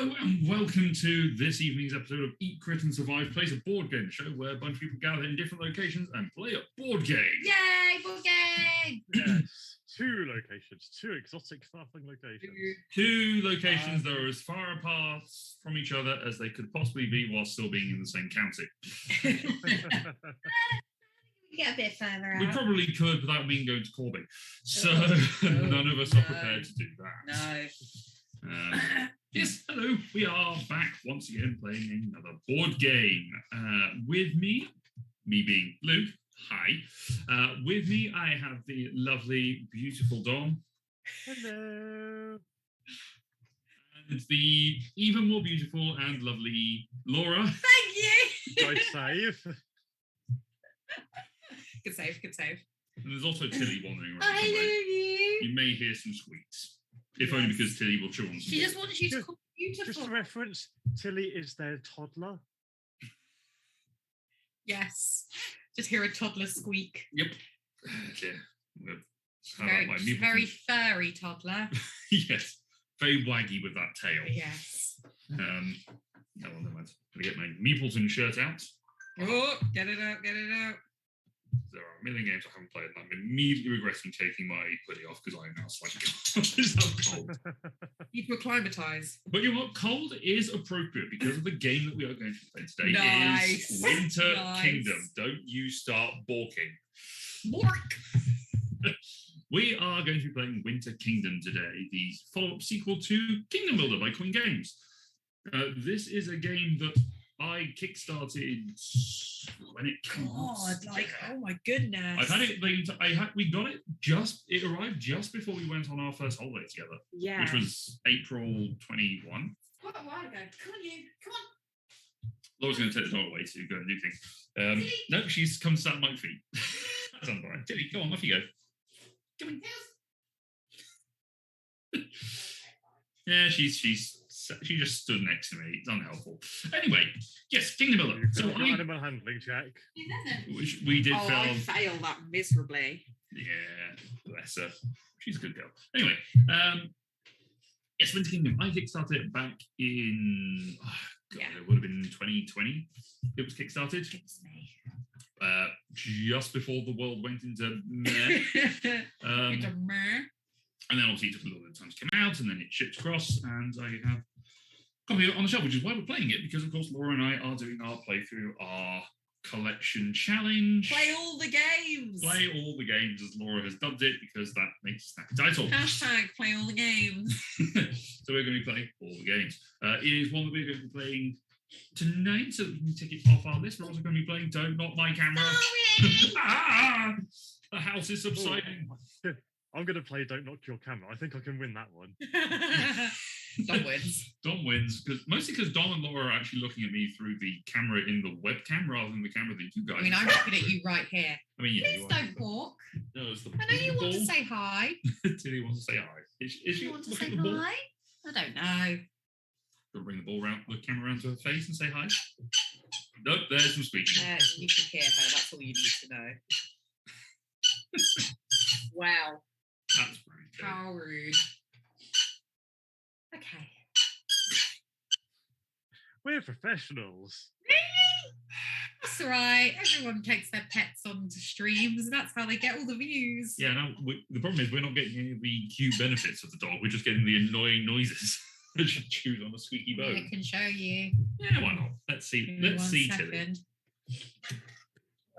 Hello and welcome to this evening's episode of Eat, Crit and Survive Plays a Board Game Show where a bunch of people gather in different locations and play a board game. Yay, board game! Yes, two locations, two exotic sparkling locations. Two locations that are as far apart from each other as they could possibly be while still being in the same county. We get a bit further out. We probably could without me going to Corby. So none of us are prepared to do that. No. Yes, hello. We are back once again playing another board game. With me being Luke, hi. With me, I have the lovely, beautiful Dom. Hello. And the even more beautiful and lovely Laura. Thank you! Nice save. Good save, good save. And there's also Tilly wandering around. I somewhere. love you! You may hear some squeaks. If only because Tilly will chew on some. She just wants you to call beautiful. Just a reference, Tilly is their toddler. Yes. Just hear a toddler squeak. Yep. Yeah. Very furry toddler. Yes. Very waggy with that tail. Yes. No, well, never mind. I'm going to get my Meepleton shirt out. Oh, get it out, get it out. There are a million games I haven't played, and I'm immediately regretting taking my hoodie off because I am now slightly cold. Need to acclimatise. But you know what? Cold is appropriate because of the game that we are going to play today Nice. is Winter Nice. Kingdom. Don't you start balking. Bork! We are going to be playing Winter Kingdom today, the follow-up sequel to Kingdom Builder by Queen Games. This is a game that I kickstarted when it came out. Oh my goodness. I've had it. We got it it arrived just before we went on our first holiday together. Yeah. Which was April 21. Quite a while ago. Come on, you. Come on. Laura's going to take the dog away to go and do things. No, she's come to stand at my feet. That's all right. Tilly, go on, off you go. Come on. Yeah, she just stood next to me. It's unhelpful. Anyway, yes, Kingdom Builder. So animal handling check. Which we did fail. I failed that miserably. Yeah, bless her. She's a good girl. Anyway, yes, Winter Kingdom. I kickstarted it back in, it would have been 2020. It was kickstarted. It's me. Just before the world went into meh. It's a meh. And then obviously it took a little bit of time to come out, and then it shipped across, and I have a copy of it on the shelf, which is why we're playing it, because of course Laura and I are doing our playthrough, our collection challenge. Play all the games. Play all the games, as Laura has dubbed it, because that makes a snappy title. Hashtag play all the games. So we're going to be playing all the games. It is one that we're going to be playing tonight, so we can take it off our list. We're also going to be playing Don't Knock My Camera. Sorry. The house is subsiding. Ooh. I'm going to play Don't Knock Your Camera. I think I can win that one. Dom wins. Dom wins, mostly because Dom and Laura are actually looking at me through the camera in the webcam rather than the camera that you guys. I mean, I'm looking at you right here. I mean, yeah. Please don't walk. No, it's the I know you want to ball. say hi. Tilly wants to say hi. Is she You want to looking say at the ball? hi? I don't know. Go bring the ball round, the camera around to her face and say hi. Nope, there's some squeaking. You can hear her. That's all you need to know. Wow. That's pretty good. How rude. Okay. We're professionals. That's all right. Everyone takes their pets onto streams, and that's how they get all the views. Yeah, no, the problem is we're not getting any of the cute benefits of the dog. We're just getting the annoying noises that she chews on a squeaky bone. I can show you. Yeah, why not? Let's see. Give me Let's one see, second. Tilly.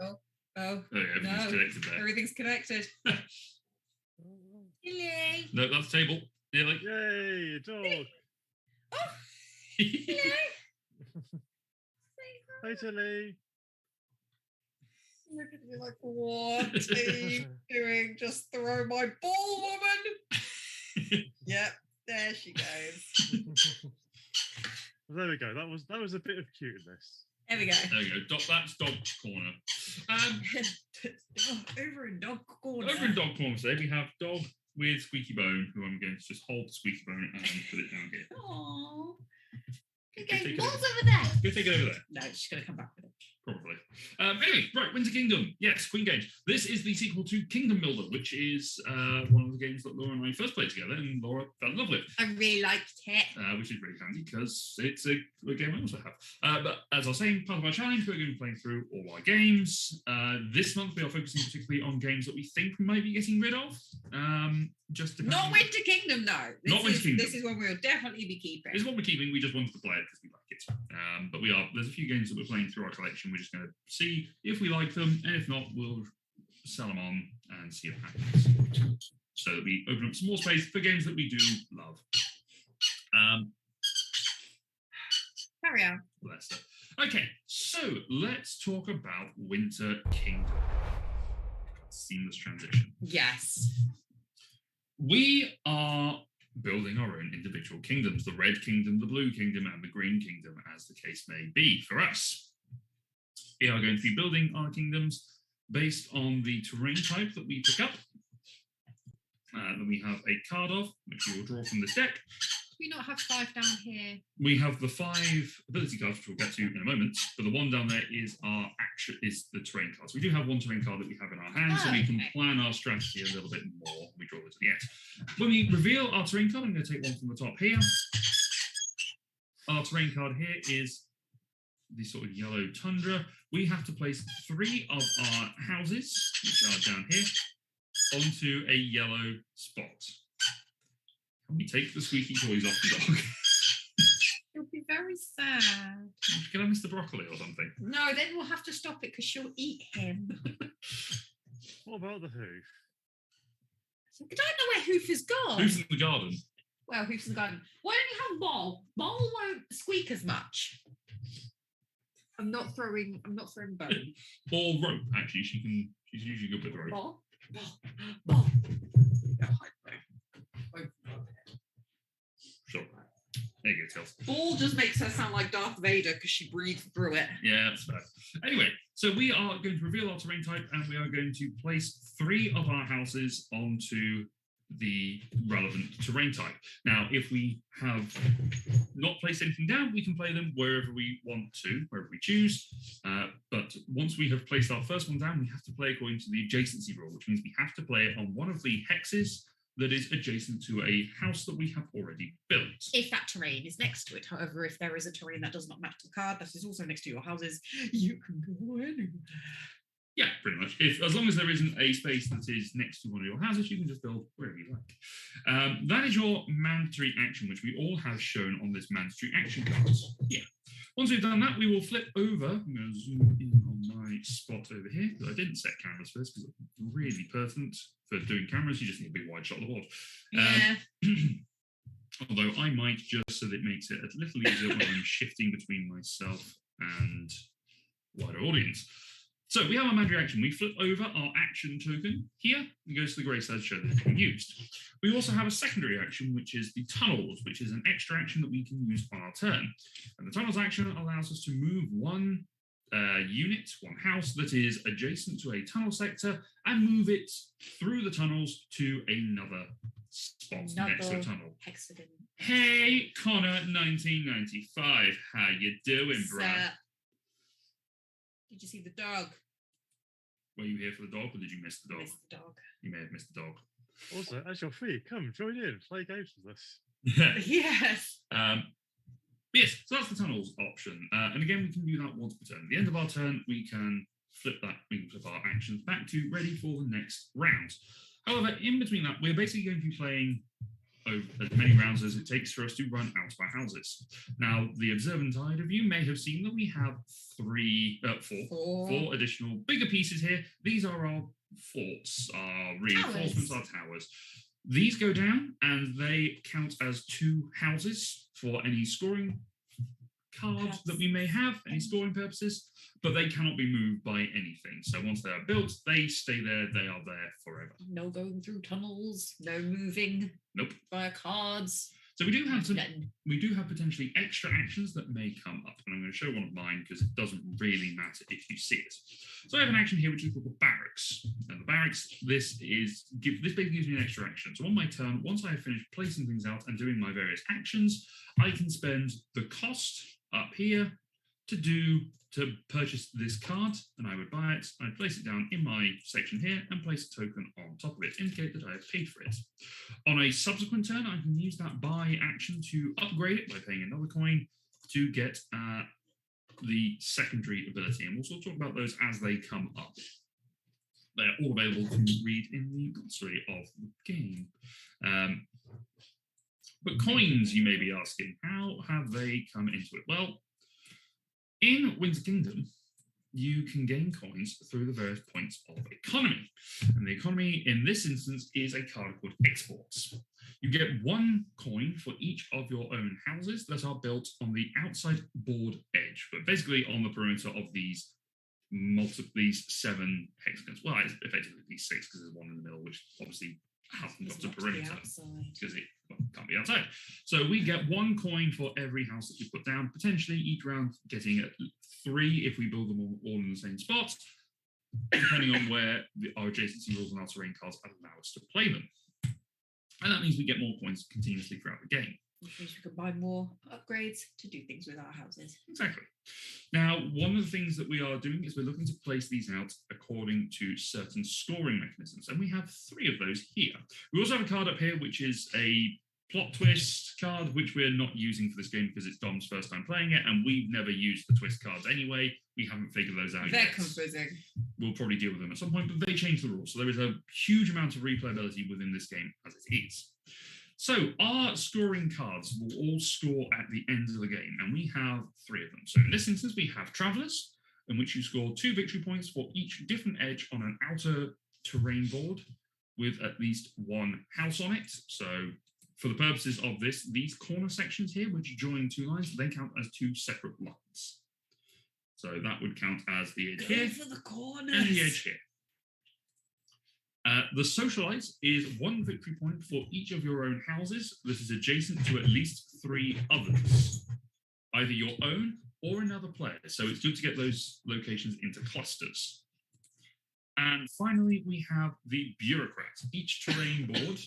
Oh, Oh, yeah, everything's no. connected there. Everything's connected. Tilly. No, that's the table. Yeah, like. Yay, dog. Oh, hello. Hey, Tilly. Look at me like, what are you doing? Just throw my ball, woman. Yep, there she goes. There we go. That was a bit of cuteness. There we go. There we go. That's dog corner. Over in dog corner. Over in dog corner today, we have dog with squeaky bone, who I'm going to just hold the squeaky bone and put it down here. Aww. Go Okay, take it what's over. over there? Go take it over there. No, she's going to come back with it. Probably. Anyway, right, Winter Kingdom. Yes, Queen Games. This is the sequel to Kingdom Builder, which is one of the games that Laura and I first played together, and Laura fell in love with. I really liked it. Which is really handy because it's a game I also have. But as I was saying, part of our challenge, we're going to be playing through all our games. This month, we are focusing particularly on games that we think we might be getting rid of. Just Not Winter Kingdom, though. Not Winter Kingdom. This is one we'll definitely be keeping. It's what we're keeping. We just wanted to play it because we like it. But there's a few games that we're playing through our collection. We're just going to see if we like them, and if not, we'll sell them on and see what happens. So that we open up some more space for games that we do love. Carry on. Bless it. Okay, so let's talk about Winter Kingdom. Seamless transition. Yes. We are building our own individual kingdoms, the Red Kingdom, the Blue Kingdom, and the Green Kingdom, as the case may be for us. We are going to be building our kingdoms based on the terrain type that we pick up. Then we have a card of, which we will draw from this deck. Do we not have 5 down here? We have the 5 ability cards, which we'll get to in a moment, but the one down there is the terrain cards. We do have one terrain card that we have in our hand, so we can plan our strategy a little bit more when we draw it to the end. When we reveal our terrain card, I'm going to take one from the top here. Our terrain card here is the sort of yellow tundra. We have to place 3 of our houses, which are down here, onto a yellow spot. Can we take the squeaky toys off the dog? It'll be very sad. Can I miss the broccoli or something? No, then we'll have to stop it because she'll eat him. What about the hoof? I don't know where Hoof has gone. Who's in the garden? Well, Hoof's in the garden. Why don't you have Ball? Ball won't squeak as much. I'm not throwing bone. Or rope, actually. She's usually good with rope. Ball. Ball. Sure. There you go, Tils. Ball just makes her sound like Darth Vader because she breathes through it. Yeah, that's fair. Anyway, so we are going to reveal our terrain type, and we are going to place 3 of our houses onto the relevant terrain type. Now, if we have not placed anything down, we can play them wherever we want to, wherever we choose. But once we have placed our first one down, we have to play according to the adjacency rule, which means we have to play it on one of the hexes that is adjacent to a house that we have already built. If that terrain is next to it, however, if there is a terrain that does not match the card that is also next to your houses, you can go anywhere. Yeah, pretty much. As long as there isn't a space that is next to one of your houses, you can just build wherever you like. That is your mandatory action, which we all have shown on this mandatory action cards. Yeah. Once we've done that, we will flip over. I'm going to zoom in on my spot over here, because I didn't set cameras for this, because it's really pertinent for doing cameras. You just need a big wide shot of the board. Yeah. Although I might, just so that it makes it a little easier when I'm shifting between myself and wider audience. So we have our mandatory action. We flip over our action token here. It goes to the grey side to show that it's been used. We also have a secondary action, which is the tunnels, which is an extra action that we can use on our turn. And the tunnels action allows us to move one unit, one house that is adjacent to a tunnel sector, and move it through the tunnels to another spot next to a tunnel. Hexagon. Hey, Connor, 1995. How you doing, bro? Did you see the dog? Were you here for the dog, or did you miss the dog? Missed the dog. You may have missed the dog. Also, as your fee, come join in, play games with us. Yes. Yes, so that's the tunnels option. And again, we can do that once per turn. At the end of our turn, we can flip our actions back to ready for the next round. However, in between that, we're basically going to be playing as many rounds as it takes for us to run out of our houses. Now, the observant eye of you may have seen that we have four additional bigger pieces here. These are our forts, our reinforcements, our towers. These go down and they count as 2 houses for any scoring cards that we may have, any scoring purposes, but they cannot be moved by anything. So once they are built, they stay there, they are there forever. No going through tunnels, no moving. Nope. Via cards. So we do have potentially extra actions that may come up, and I'm going to show one of mine because it doesn't really matter if you see it. So I have an action here which is called the Barracks. And the Barracks, this basically gives me an extra action. So on my turn, once I have finished placing things out and doing my various actions, I can spend the cost up here to purchase this card, and I would buy it. I'd place it down in my section here and place a token on top of it, indicate that I have paid for it. On a subsequent turn, I can use that buy action to upgrade it by paying another coin to get the secondary ability, and we'll sort of talk about those as they come up. They're all available to read in the glossary of the game. But coins, you may be asking, how have they come into it? Well, in Winter Kingdom, you can gain coins through the various points of economy. And the economy in this instance is a card called Exports. You get 1 coin for each of your own houses that are built on the outside board edge, but basically on the perimeter of these 7 hexagons. Well, it's effectively these 6 because there's one in the middle, which obviously hasn't got a perimeter because it can't be outside. So we get 1 coin for every house that we put down, potentially each round getting 3 if we build them all in the same spot, depending on where our adjacency rules and our terrain cards allow us to play them. And that means we get more coins continuously throughout the game. Which means we can buy more upgrades to do things with our houses. Exactly. Now, one of the things that we are doing is we're looking to place these out according to certain scoring mechanisms, and we have 3 of those here. We also have a card up here, which is a plot twist card, which we're not using for this game because it's Dom's first time playing it, and we've never used the twist cards anyway. We haven't figured those out yet. They're confusing. We'll probably deal with them at some point, but they change the rules. So there is a huge amount of replayability within this game as it is. So our scoring cards will all score at the end of the game, and we have 3 of them. So in this instance, we have Travelers, in which you score 2 victory points for each different edge on an outer terrain board with at least 1 house on it. So for the purposes of this, these corner sections here, which join 2 lines, they count as 2 separate lines. So that would count as the edge here for the corners. and the edge here. The Socialite is 1 victory point for each of your own houses that is adjacent to at least 3 others, either your own or another player. So it's good to get those locations into clusters. And finally, we have the Bureaucrat. Each terrain board,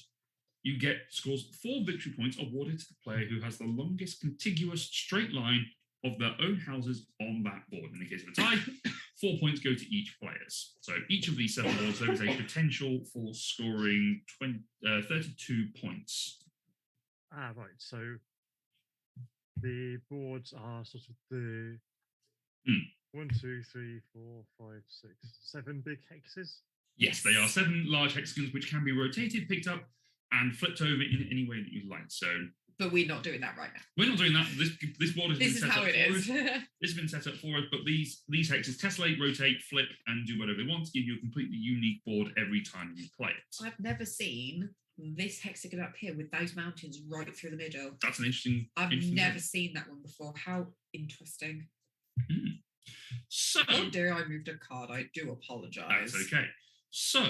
you get scores 4 victory points awarded to the player who has the longest contiguous straight line of their own houses on that board. In the case of a tie, 4 points go to each players. So each of these 7 boards, there is a potential for scoring 32 points. Ah, right. So the boards are sort of the 1, 2, 3, 4, 5, 6, 7 big hexes. Yes, they are 7 large hexagons which can be rotated, picked up, and flipped over in any way that you like. So, but we're not doing that right now. we're not doing that. This board has been set up for us. This is how it is. This has been set up for us, but these hexes tessellate, rotate, flip, and do whatever they want to give you a completely unique board every time you play it. I've never seen this hexagon up here with those mountains right through the middle. That's an interesting. I've interesting never thing. seen that one before. How interesting. So, Oh dear, I moved a card. I do apologise. that's okay. So,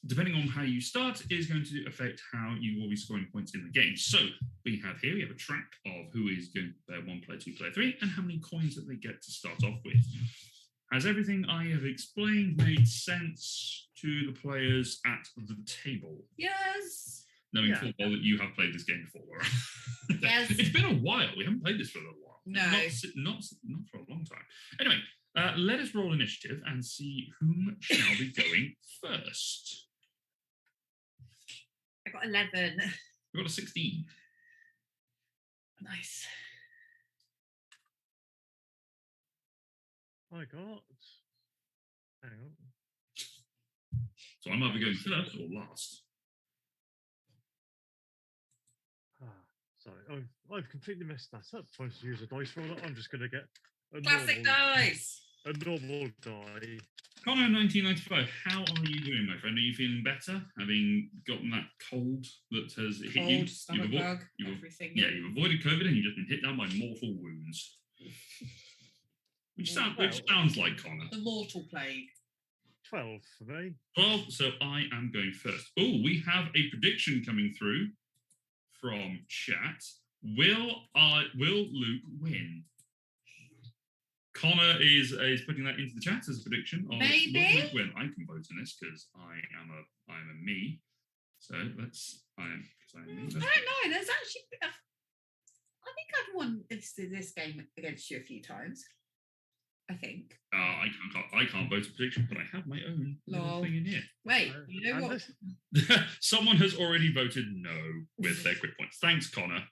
depending on how you start is going to affect how you will be scoring points in the game. So we have a track of who is going to play 1, player 2, player 3, and how many coins that they get to start off with. Has everything I have explained made sense to the players at the table? Yes. Knowing full well that you have played this game before, Laura. Yes. It's been a while. We haven't played this for a little while. No. Not for a long time. Anyway, let us roll initiative and see whom shall be going first. I got 11. We've got a 16. Nice. I got. Hang on. So I'm either going first or last. Ah, sorry. I've completely messed that up. Trying to use a dice roller. I'm just going to get a Classic dice. A normal die. Connor, 1995, how are you doing, my friend? Are you feeling better, having gotten that cold that has hit you? Cold, stomach bug, everything. Yeah, you've avoided COVID and you've just been hit down by mortal wounds. Which sounds like Connor. The mortal plague. 12 for me. 12, so I am going first. Oh, we have a prediction coming through from chat. Will Luke win? Connor is putting that into the chat as a prediction. Maybe. Will Luke win? I can vote in this because I'm a me. So I am me. I don't know. There's actually. I think I've won this game against you a few times. I think. I can't vote a prediction, but I have my own little thing in here. Wait, you know what? Someone has already voted no with their quick points. Thanks, Connor.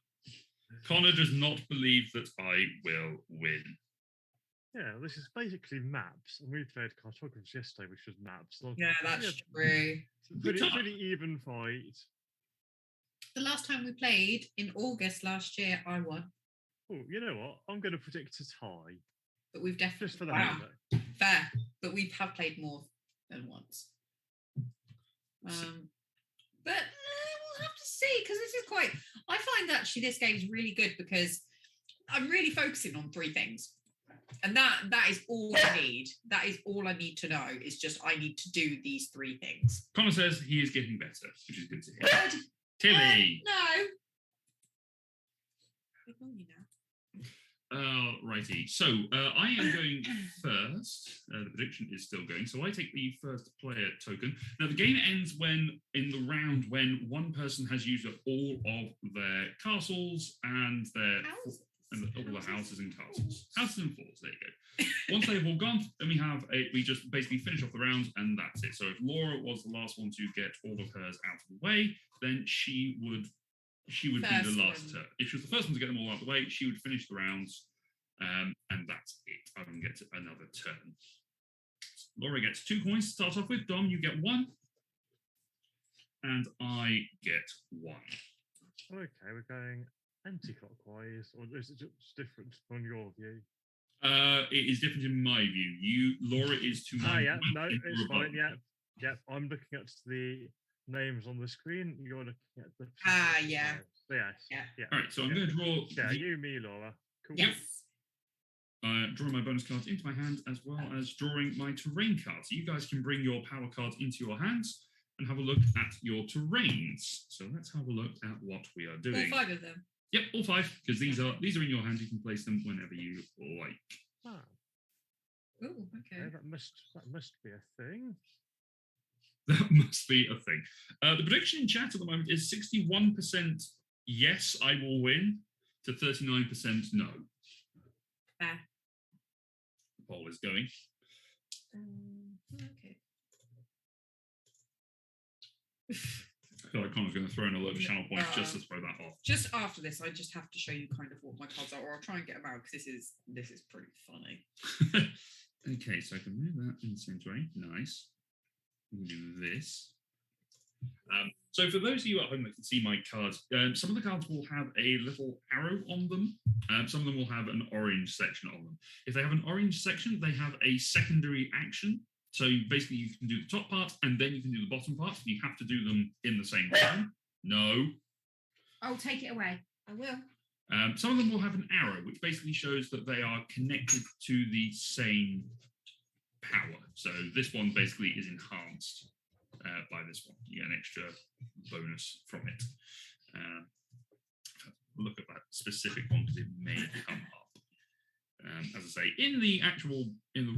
Connor does not believe that I will win. Yeah, this is basically maps, and we played cartographers yesterday, which was maps. So Yeah, that's true. Pretty even fight. The last time we played in August last year, I won. Oh, you know what? I'm going to predict a tie. But we've definitely Just for the hell of it. Fair, but we have played more than once. But we'll have to see, because this is quite. I find actually this game is really good because I'm really focusing on 3 things, and that is all I need. That is all I need to know. Is just I need to do these 3 things. Connor says he is getting better, which is good to hear. Tilly. No. Ignore you now. Righty. So I am going first. The prediction is still going. So I take the first player token. Now the game ends in the round when one person has used up all of their castles and their all the houses and castles. Houses and forts. There you go. Once they've all gone, then we just basically finish off the round, and that's it. So if Laura was the last one to get all of hers out of the way, then she would be the last turn. If she was the first one to get them all out of the way, she would finish the rounds, and that's it. I don't get another turn. Laura gets 2 coins to start off with. Dom, you get 1, and I get 1. Okay, we're going anti-clockwise, or is it just different on your view? It is different in my view. Laura is to my. Yeah, no, it's fine. Yeah. I'm looking at the names on the screen. You're looking at the. Yeah. Yeah. All right, so I'm going to draw. Yeah, you, me, Laura. Cool. Yes. Drawing my bonus cards into my hand, as well as drawing my terrain cards. So you guys can bring your power cards into your hands and have a look at your terrains. So let's have a look at what we are doing. All 5 of them. Yep, all 5, because these are in your hand. You can place them whenever you like. Ah. Oh, okay. That must be a thing. That must be a thing. The prediction in chat at the moment is 61% yes, I will win, to 39% no. Fair. The poll is going. Okay. I feel like Connor's going to throw in a load of channel points just to throw that off. Just after this, I just have to show you kind of what my cards are, or I'll try and get them out because this is pretty funny. Okay, so I can move that in the same way. Nice. We can do this. So for those of you at home that can see my cards, some of the cards will have a little arrow on them. Some of them will have an orange section on them. If they have an orange section, they have a secondary action. So basically you can do the top part and then you can do the bottom part. You have to do them in the same time. No. I'll take it away. I will. Some of them will have an arrow, which basically shows that they are connected to the same power. So this one basically is enhanced by this one. You get an extra bonus from it. Look at that specific one because it may come up. As I say, in the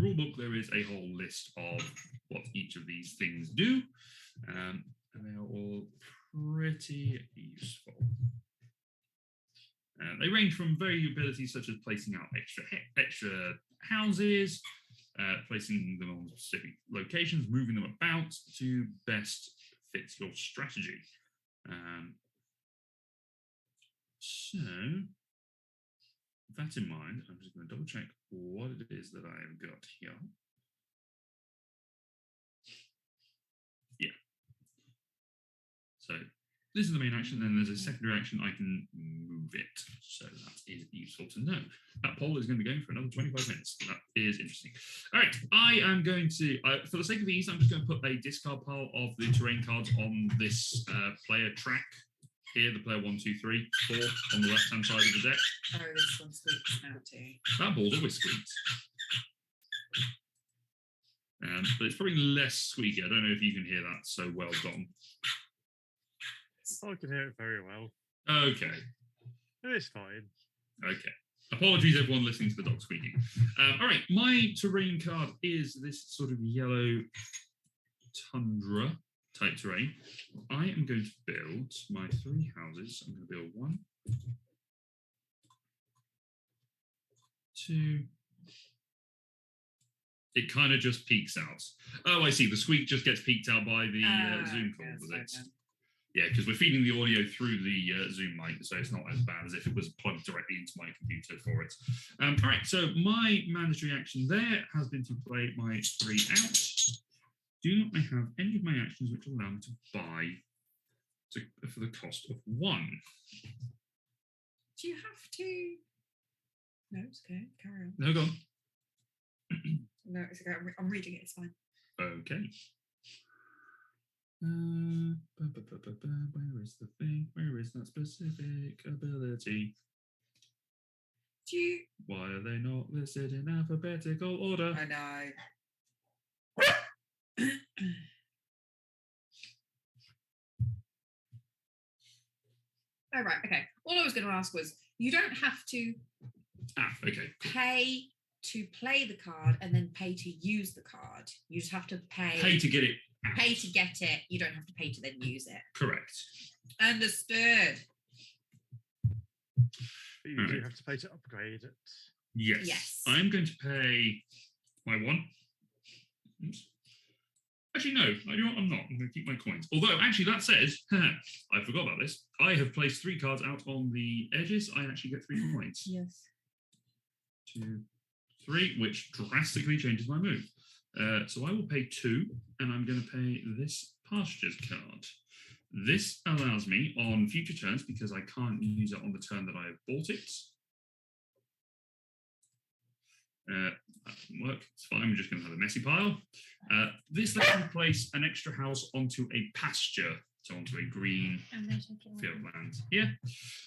rule book, there is a whole list of what each of these things do, and they are all pretty useful. They range from variabilities such as placing out extra houses, placing them on specific locations, moving them about to best fit your strategy. So, with that in mind, I'm just going to double check what it is that I have got here. Yeah. So this is the main action, then there's a secondary action, I can move it. So that is useful to know. That poll is going to be going for another 25 minutes. That is interesting. All right, I am going to, for the sake of ease, I'm just going to put a discard pile of the terrain cards on this player track. Here, the player 1, 2, 3, 4 on the left-hand side of the deck. Oh, this one squeaks now too. That ball always squeaks. But it's probably less squeaky. I don't know if you can hear that so well, Dom. I can hear it very well. Okay. It's fine. Okay. Apologies, everyone listening to the dog squeaking. All right, my terrain card is this sort of yellow tundra type terrain. I am going to build my 3 houses. I'm going to build 1, to... It kind of just peaks out. Oh, I see. The squeak just gets peaked out by the Zoom call with it. Yeah, because we're feeding the audio through the Zoom mic, so it's not as bad as if it was plugged directly into my computer for it. All right, so my mandatory action there has been to play my 3 out. Do I have any of my actions which allow me to buy for the cost of 1? Do you have to? No, it's okay. Carry on. No, go on. No, it's okay. I'm reading it. It's fine. Okay. Where is the thing? Where is that specific ability? Do you? Why are they not listed in alphabetical order? I know. Oh, right. Okay. All I was going to ask was, you don't have to Okay. pay to play the card and then pay to use the card. You just have to Pay to get it. Pay to get it. You don't have to pay to then use it. Correct. Understood. But you do have to pay to upgrade it. Yes. Yes. I'm going to pay my 1. Oops. Actually, no, I'm not. I'm going to keep my coins. Although, actually, that says, I forgot about this. I have placed 3 cards out on the edges. I actually get 3 points. Yes. 2, 3, which drastically changes my move. So I will pay 2, and I'm going to pay this pastures card. This allows me on future turns, because I can't use it on the turn that I have bought it. That doesn't work. It's fine. We're just going to have a messy pile. This lets me place an extra house onto a pasture, so onto a green field land. Yeah.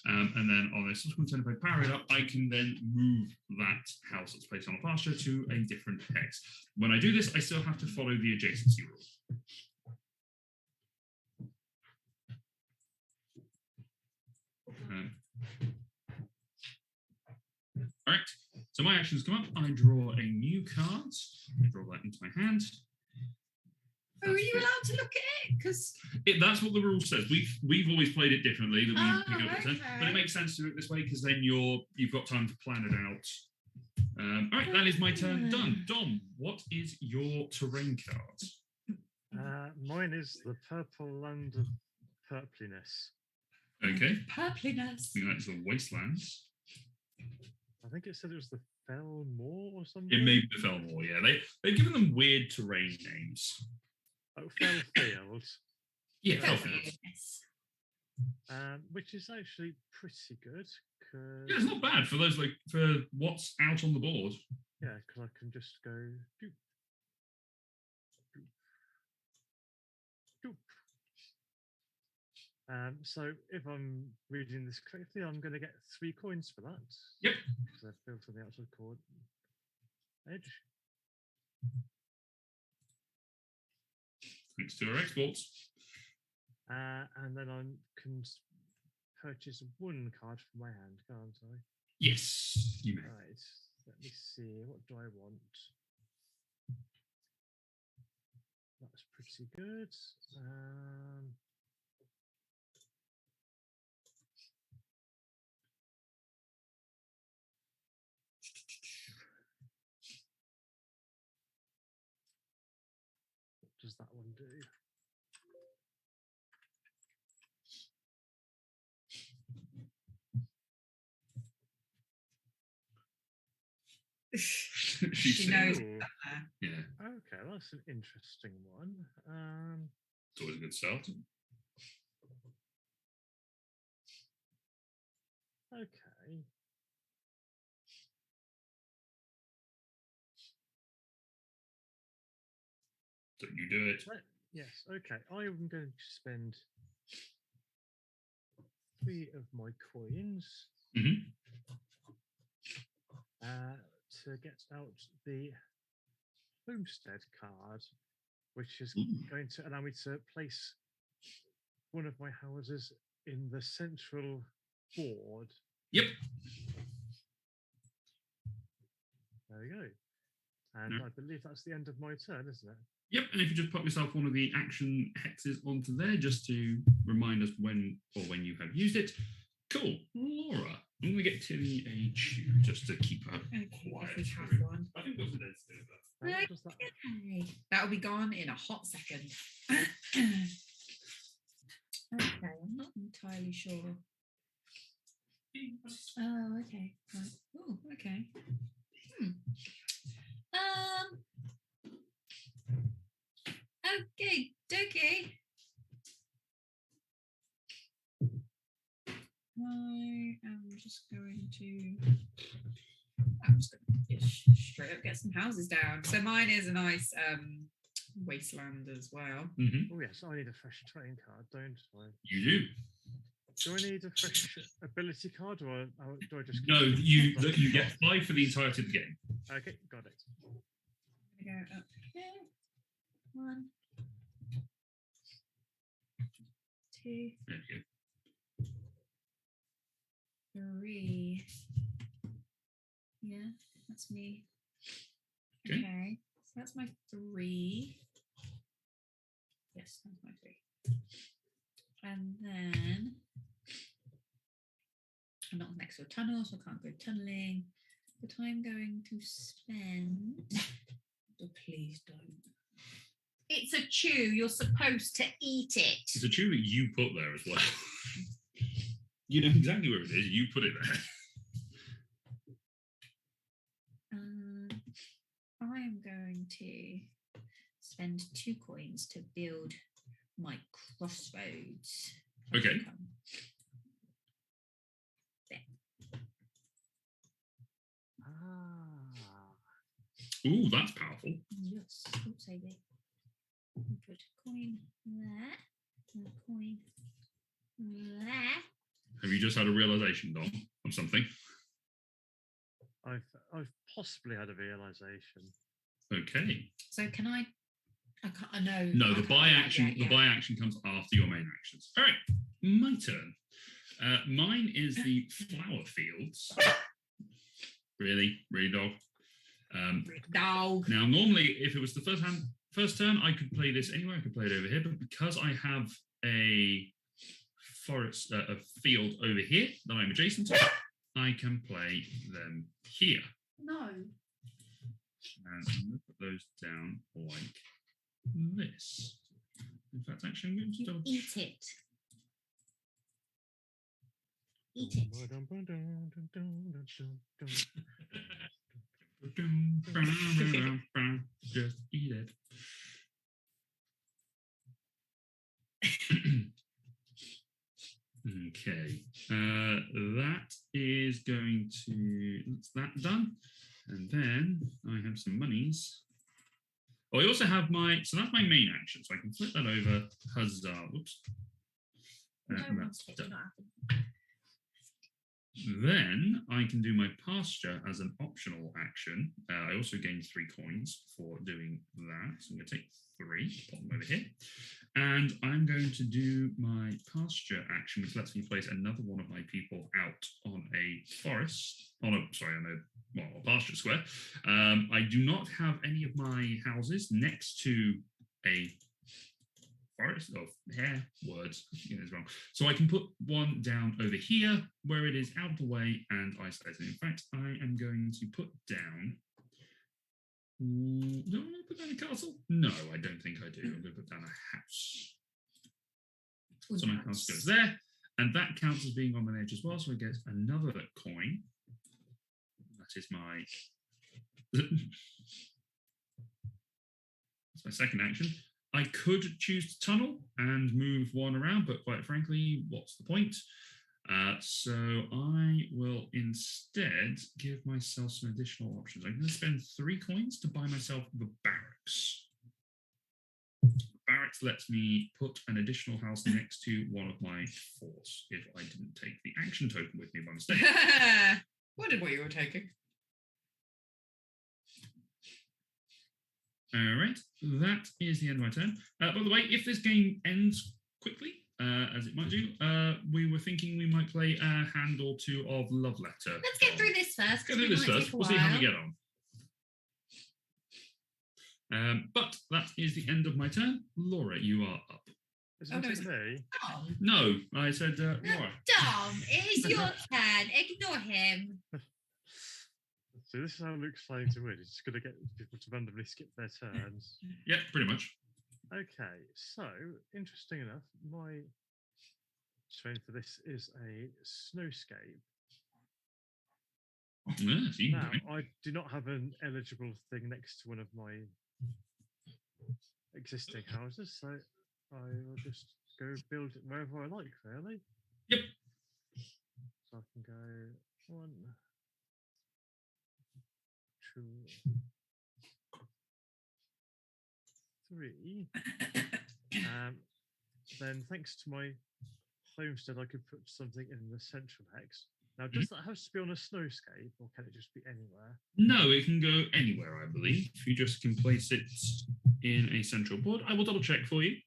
And then on a subsequent turn, if I power it up, I can then move that house that's placed on a pasture to a different hex. When I do this, I still have to follow the adjacency rule. All right, so my actions come up. I draw a new card. I draw that into my hand. Oh, are you allowed to look at it? Because that's what the rule says. We've always played it differently. That we pick up a turn, but it okay. makes sense to do it this way because then you've got time to plan it out. All right, that is my turn done. Dom, what is your terrain card? Mine is the Purple Land of Purpliness. Okay. Purpliness. I think that's the Wastelands. I think it said it was the Fell Moor or something. It may be the Felmore, yeah. They've given them weird terrain names. Oh, Fell Field. Yeah, Purpliness. Which is actually pretty good. Yeah, it's not bad for those for what's out on the board. Yeah, because I can just go doop, doop, doop. So if I'm reading this correctly, I'm going to get 3 coins for that. Yep. Because they're built on the outside chord edge. Thanks to our exports. And then I can purchase 1 card from my hand, can't I? Yes, you may. Right. Let me see. What do I want? That's pretty good. What does that one do? She knows. Ooh, Yeah, okay, that's an interesting one. it's always a good start. Okay. Don't you do it? Yes, okay. I am going to spend 3 of my coins to get out the Homestead card, which is going to allow me to place one of my houses in the central board. Yep. There we go. And I believe that's the end of my turn, isn't it? Yep, and if you just pop yourself one of the action hexes onto there, just to remind us when you have used it. Cool. Laura, I'm going to get Tilly a chew just to keep her quiet. If we have through. one. I think what's the dead still, but What does that? Okay. That'll be gone in a hot second. Okay, I'm not entirely sure. Oh, okay. Right. Oh, okay. Okay, dokie. I'm just going to just straight up get some houses down. So mine is a nice wasteland as well. Oh yes, I need a fresh trading card, don't I? you do. Do I need a fresh ability card, or do I just? No, you get 5 for the entirety of the game. Okay, got it. I'm gonna go up here. 1, 2, There you go. 3. Yeah, that's me. Okay. Okay, so that's my 3. Yes, that's my 3. And then I'm not next to a tunnel, so I can't go tunneling. But I'm going to spend. Oh, please don't. It's a chew. You're supposed to eat it. It's a chew that you put there as well. You know exactly where it is. You put it there. I am going to spend 2 coins to build my crossroads. Okay. Ooh, that's powerful. Yes. Oops, I did. Put a coin there. And a coin there. Have you just had a realization, Dom, of something? I've possibly had a realization. Okay. So can I can't. I know. No, I the can't buy do that action. yet, The yeah. buy action comes after your main actions. All right, my turn. Mine is the flower fields. Really, dog. Dog. Now, normally, if it was the first turn, I could play this anywhere. I could play it over here, but because I have a forest, a field over here that I'm adjacent to, I can play them here. No. And I'm going to put those down like this. In fact, actually, I'm going to You double eat it. Eat it. Just eat it. Okay, that is going to, that's that done. And then I have some monies. Oh, I also have so that's my main action. So I can flip that over. Huzzah. Whoops. No And one's that's taking done. that. Then I can do my pasture as an optional action. I also gain 3 coins for doing that. So I'm going to take 3, put them over here. And I'm going to do my pasture action, which lets me place another one of my people out on a forest, on a pasture square. I do not have any of my houses next to a forest of hair words, it's wrong. So I can put one down over here where it is out of the way and isolated. In fact, I am going to put down. Do I want to put down a castle? No, I don't think I do. I'm going to put down a house. So my house goes there, and that counts as being on an edge as well. So I get another coin. That is my. That's my second action. I could choose to tunnel and move one around, but quite frankly, what's the point? So I will instead give myself some additional options. I'm going to spend 3 coins to buy myself the barracks. Barracks lets me put an additional house next to one of my forts if I didn't take the action token with me by mistake. Wondered what you were taking. All right, that is the end of my turn. By the way, if this game ends quickly, as it might do, we were thinking we might play a hand or 2 of Love Letter. Let's get through this first. Get through this first. We'll see how we get on. But that is the end of my turn. Laura, you are up. Isn't no, it me? Dom, No, I said Laura. Dom, it is your turn. Ignore him. So this is how Luke's playing to win. He's just going to get people to randomly skip their turns. Yeah, pretty much. Okay, so interesting enough, my terrain for this is a snowscape. Yeah, so you can Now, go in. I do not have an eligible thing next to one of my existing houses, so I will just go build it wherever I like, really. Yep. So I can go 1, 2, 3. Then, thanks to my homestead, I could put something in the central hex. Now, does that have to be on a snowscape, or can it just be anywhere? No, it can go anywhere, I believe. You just can place it in a central board. I will double check for you.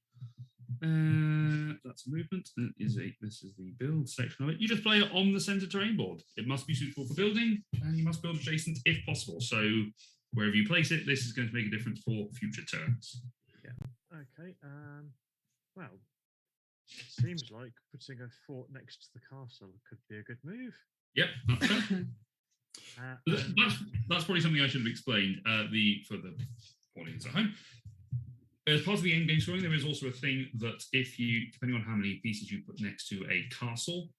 That's a movement. This is the build section of it. You just play it on the center terrain board. It must be suitable for building, and you must build adjacent if possible. So wherever you place it, this is going to make a difference for future turns. Yeah. Okay. Well, seems like putting a fort next to the castle could be a good move. Yep, that's fair. That's probably something I should have explained. For the audience at home. As part of the end game scoring, there is also a thing that if you, depending on how many pieces you put next to a castle,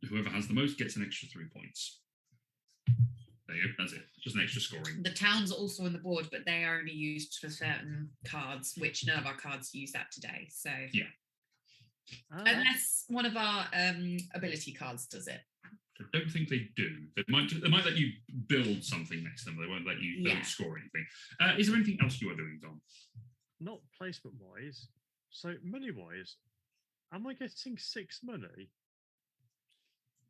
whoever has the most gets an extra 3 points. There you go. That's it. Just an extra scoring. The towns are also on the board, but they are only used for certain cards, which none of our cards use that today. So yeah. Unless one of our ability cards does it. I don't think they do. They might let you build something next to them. They won't let you don't score anything. Is there anything else you are doing, Dom? Not placement wise. So money wise, am I getting 6 money?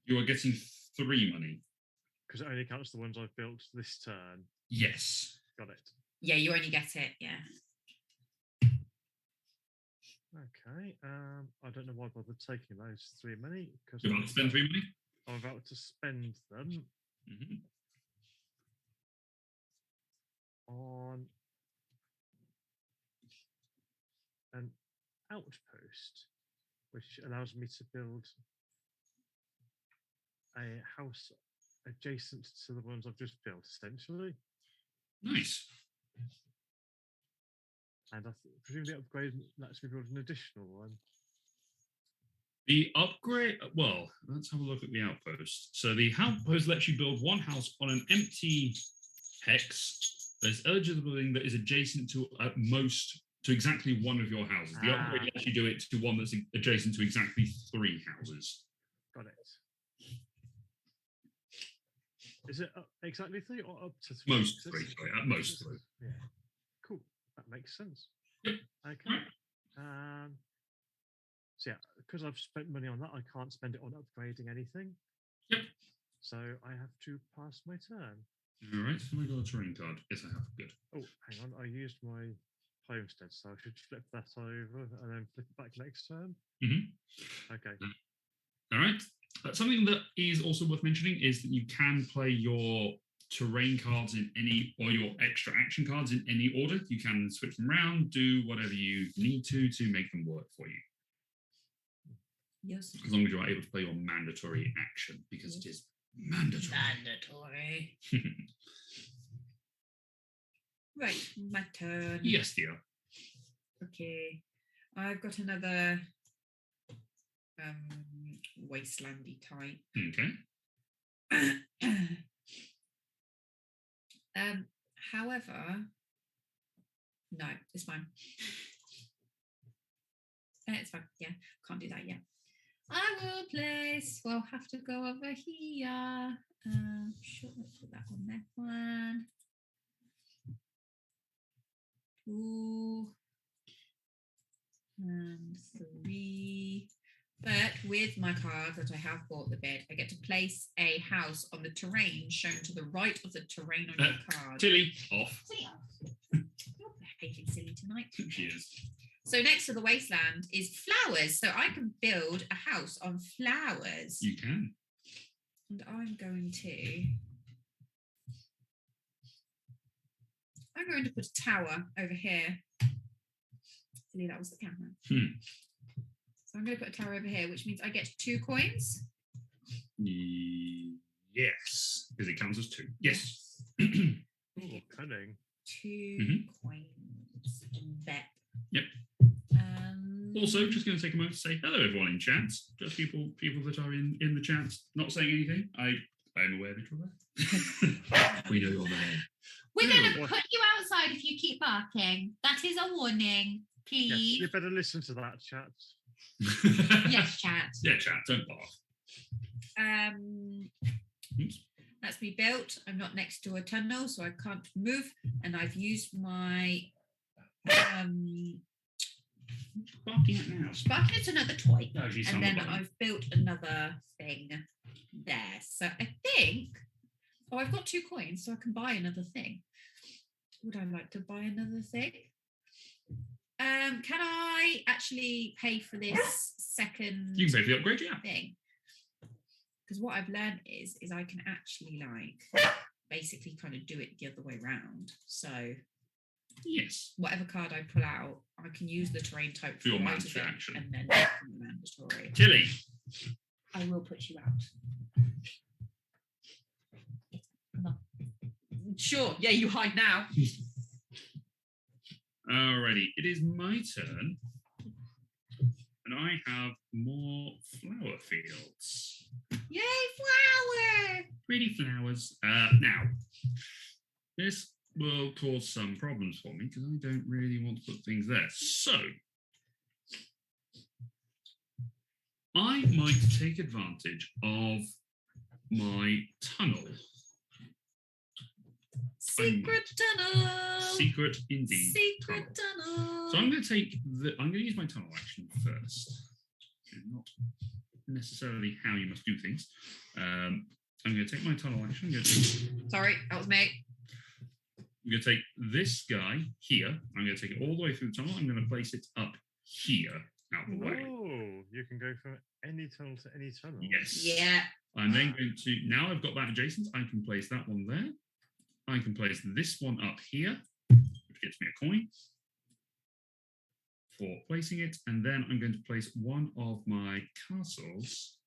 You are getting 3 money. Because it only counts the ones I've built this turn. Yes. Got it. Yeah, you only get it. Yeah. Okay. I don't know why I bothered taking those 3 money. Because You're about to spend 3 money? I'm about to spend them on an outpost, which allows me to build a house adjacent to the ones I've just built, essentially. Nice. And I presume the upgrade lets me build an additional one. The upgrade, well, let's have a look at the outpost. So the outpost lets you build one house on an empty hex that's eligible building that is adjacent to to exactly one of your houses. The upgrade lets you do it to one that's adjacent to exactly 3 houses. Got it. Is it exactly 3 or up to 3? Most 3, sorry, at most 3. Yeah. Cool. That makes sense. Yep. Okay. So yeah, because I've spent money on that, I can't spend it on upgrading anything. Yep. So I have to pass my turn. All right. Have I got a terrain card? Yes, I have. Good. Oh, hang on. I used my homestead, so I should flip that over and then flip it back next turn. Okay. All right. Something that is also worth mentioning is that you can play your terrain cards in any, or your extra action cards in any order. You can switch them around, do whatever you need to make them work for you. Yes. As long as you are able to play your mandatory action, because it is mandatory. Mandatory. Right, my turn. Yes, dear. Okay. I've got another wastelandy type. Okay. However, no, it's fine. It's fine. Yeah, can't do that yet. I will place. We'll have to go over here. Sure, let's put that on that one. 2 and 3. But with my card that I have bought the bed, I get to place a house on the terrain shown to the right of the terrain on your card. Tilly, off. Tilly off. You're behaving silly tonight. She is. So next to the wasteland is flowers. So I can build a house on flowers. You can. And I'm going to put a tower over here. Silly, that was the camera. So I'm going to put a tower over here, which means I get 2 coins. Yes, because it counts as 2. Yes. Ooh, cunning. 2 coins. Bet. Yep. Also, just going to take a moment to say hello, everyone in chat. Just people that are in the chat, not saying anything. I'm aware that you're there. We know you're there. We're going to put you outside if you keep barking. That is a warning, please. Yes, you better listen to that, chat. Yes, chat. Yeah, chat. Don't bark. That's me built. I'm not next to a tunnel, so I can't move. And I've used my Barking at now. Sparking is another toy. No, she's And then on the button. I've built another thing there. So I think, I've got 2 coins, so I can buy another thing. Would I like to buy another thing? Can I actually pay for this second You can pay for the upgrade, yeah. thing? Because what I've learned is I can actually basically kind of do it the other way around. So Yes. whatever card I pull out, I can use the terrain type For your out of mandatory it, action. and then become the mandatory. Tilly. I will put you out. Come on. Sure. Yeah, you hide now. Alrighty, it is my turn. And I have more flower fields. Yay, flower! Pretty flowers. Now, this will cause some problems for me because I don't really want to put things there. So, I might take advantage of my tunnel. Secret tunnel. Secret indeed. Secret tunnel. So I'm going to use my tunnel action first. Not necessarily how you must do things. I'm going to take my tunnel action. Sorry, that was me. I'm going to take this guy here. I'm going to take it all the way through the tunnel. I'm going to place it up here, out the way. Oh, you can go from any tunnel to any tunnel. Yes. Yeah. I'm then going to, now I've got that adjacent, I can place that one there. I can place this one up here, which gets me a coin for placing it. And then I'm going to place one of my castles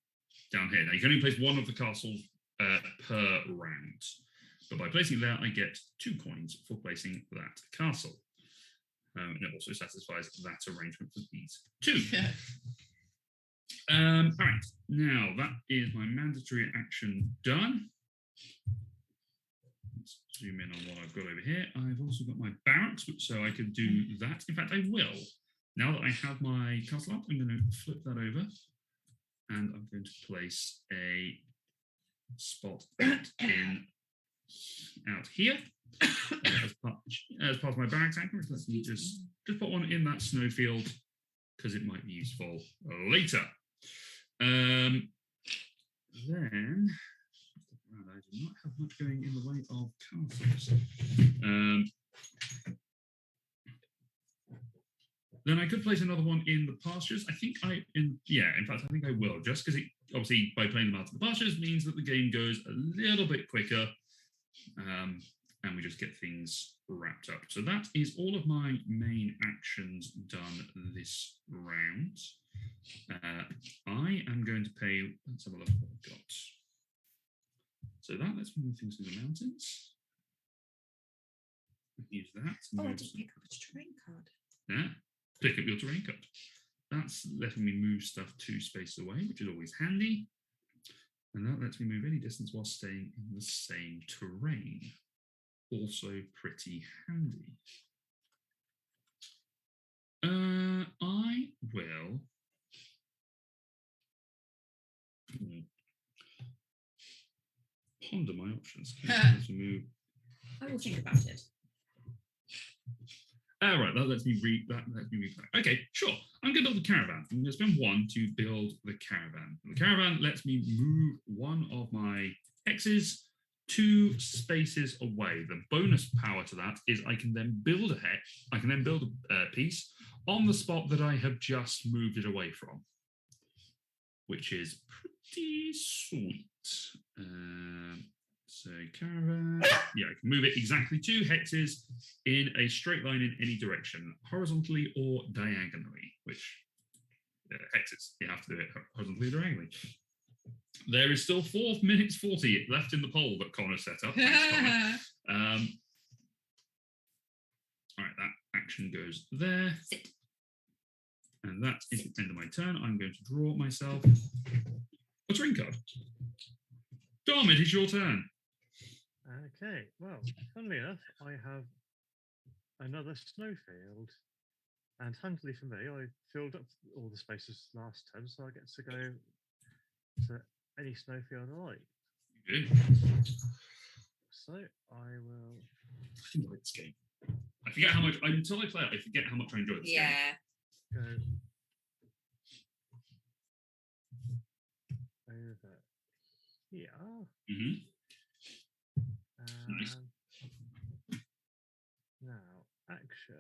down here. Now, you can only place one of the castles per round. But by placing it there, I get 2 coins for placing that castle. And it also satisfies that arrangement for these 2. All right, now that is my mandatory action done. Let's zoom in on what I've got over here. I've also got my barracks, so I could do that. In fact, I will. Now that I have my castle up, I'm going to flip that over, and I'm going to place a spot out here as part of my barracks action. Let me just put one in that snowfield because it might be useful later. Then I do not have much going in the way of castles. Then I could place another one in the pastures. I think in fact, I think I will, just because obviously by playing them out of the pastures means that the game goes a little bit quicker, and we just get things wrapped up. So that is all of my main actions done this round. I am going to pay, let's have a look at what I've got. So that lets me move things to the mountains. Use that. Oh, I didn't pick up a terrain card. Yeah, pick up your terrain card. That's letting me move stuff 2 spaces away, which is always handy. And that lets me move any distance while staying in the same terrain. Also pretty handy. I will ponder my options. To move. I will think about it. All right, that lets me read. Okay, sure. I'm going to build the caravan. I'm going to spend 1 to build the caravan. The caravan lets me move one of my X's 2 spaces away. The bonus power to that is I can then build a hex. I can then build a piece on the spot that I have just moved it away from, which is pretty sweet. So caravan, yeah, I can move it exactly 2 hexes in a straight line in any direction, horizontally or diagonally, which hexes, you have to do it horizontally or diagonally. There is still 4 minutes 40 left in the poll that Connor set up. Thanks, Connor. All right, that action goes there. Sit. And that is the end of my turn. I'm going to draw myself a terrain card. Dom, it is your turn. Okay, well, funnily enough, I have another snowfield. And handily for me, I filled up all the spaces last turn, so I get to go to any snowfield I like. You do. So I will. I enjoy this game. I forget how much, until I play it, I forget how much I enjoy this game. Go over here. Mm-hmm. Nice. Now, actions.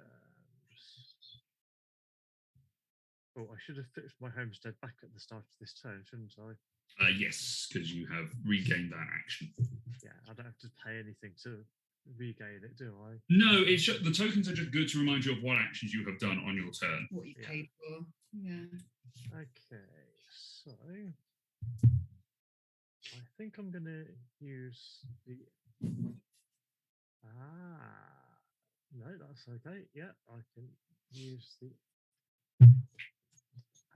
Oh, I should have fixed my homestead back at the start of this turn, shouldn't I? Yes, because you have regained that action. Yeah, I don't have to pay anything to regain it, do I? No, it's just, the tokens are just good to remind you of what actions you have done on your turn. What you paid for. Yeah. Okay, so I think I'm going to use the. No, that's okay. Yeah, I can use the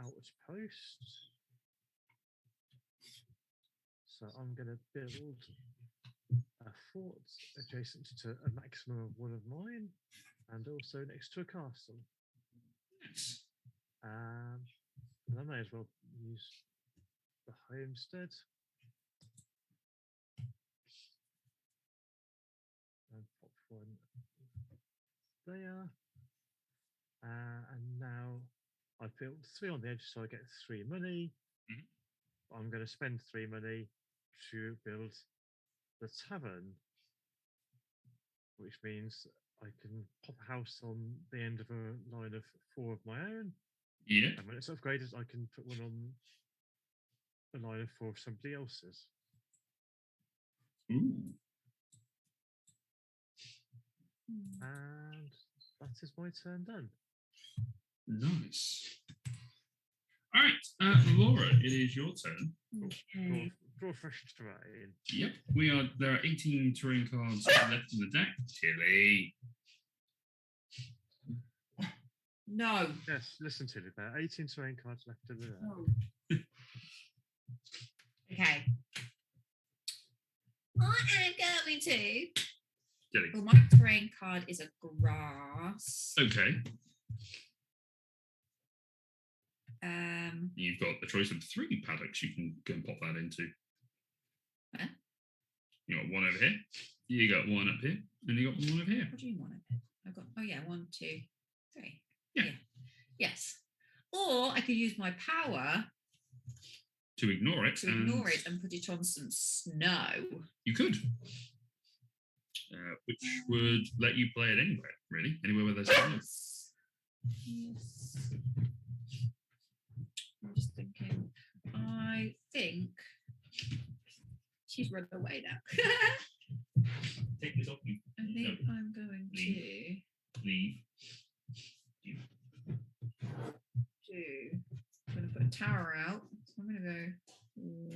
outpost. So I'm going to build a fort adjacent to a maximum of one of mine, and also next to a castle. Nice. And I may as well use the homestead. And pop one there. And now I built 3 on the edge, so I get 3 money. Mhm. I'm going to spend 3 money to build the tavern, which means I can pop a house on the end of a line of 4 of my own. Yeah. And when it's upgraded, I can put one on a line of 4 of somebody else's. Ooh. And that is my turn done. Nice. All right, Laura, it is your turn. Okay. Draw fresh terrain. Yep, there are 18 terrain cards left in the deck. Tilly. No. Yes, listen to it there. 18 terrain cards left in the deck. No. Okay. I am going to. Tilly. Well, my terrain card is a grass. Okay. You've got the choice of 3 paddocks you can go and pop that into. Where? You got one over here, you got one up here, and you got one over here. What do you want? I've got, 1, 2, 3. Yeah. Yes. Or I could use my power to ignore it and put it on some snow. You could. Which would let you play it anywhere, really. Anywhere where there's snow. Yes. I'm just thinking. I think she's run away now. Take this off you. I think I'm going Leave. I'm going to put a tower out. So I'm going to go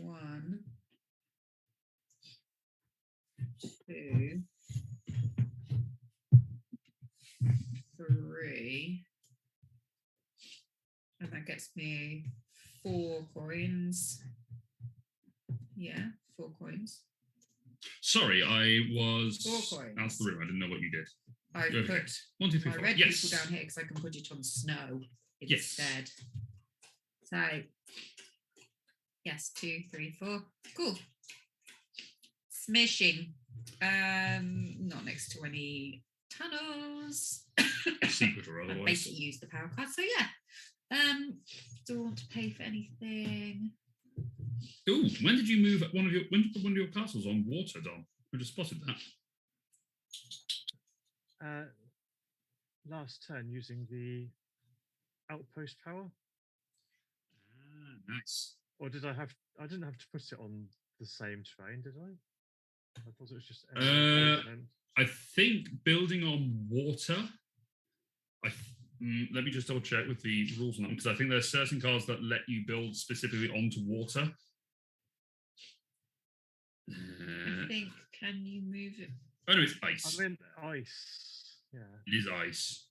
1, 2, 3. And that gets me 4 coins. Yeah, 4 coins. Sorry, I was 4 coins. out of the room. I didn't know what you did. I Go put ahead. 1, 2, 3, my 4. red Yes. people down here because I can put it on snow Yes. instead. So, yes, 2, 3, 4. Cool. Smishing. Not next to any tunnels. Secret or I otherwise. basically use the power card. So yeah. Do I want to pay for anything? Ooh, when did you move when did you put one of your castles on water, Dom? I just spotted that. Last turn using the outpost power. Nice. Or did I didn't have to put it on the same terrain, did I? I thought it was just I think building on water. Let me just double check with the rules on that because I think there's certain cards that let you build specifically onto water. think. Can you move it? Oh no, it's ice. I'm in ice. Yeah. It is ice.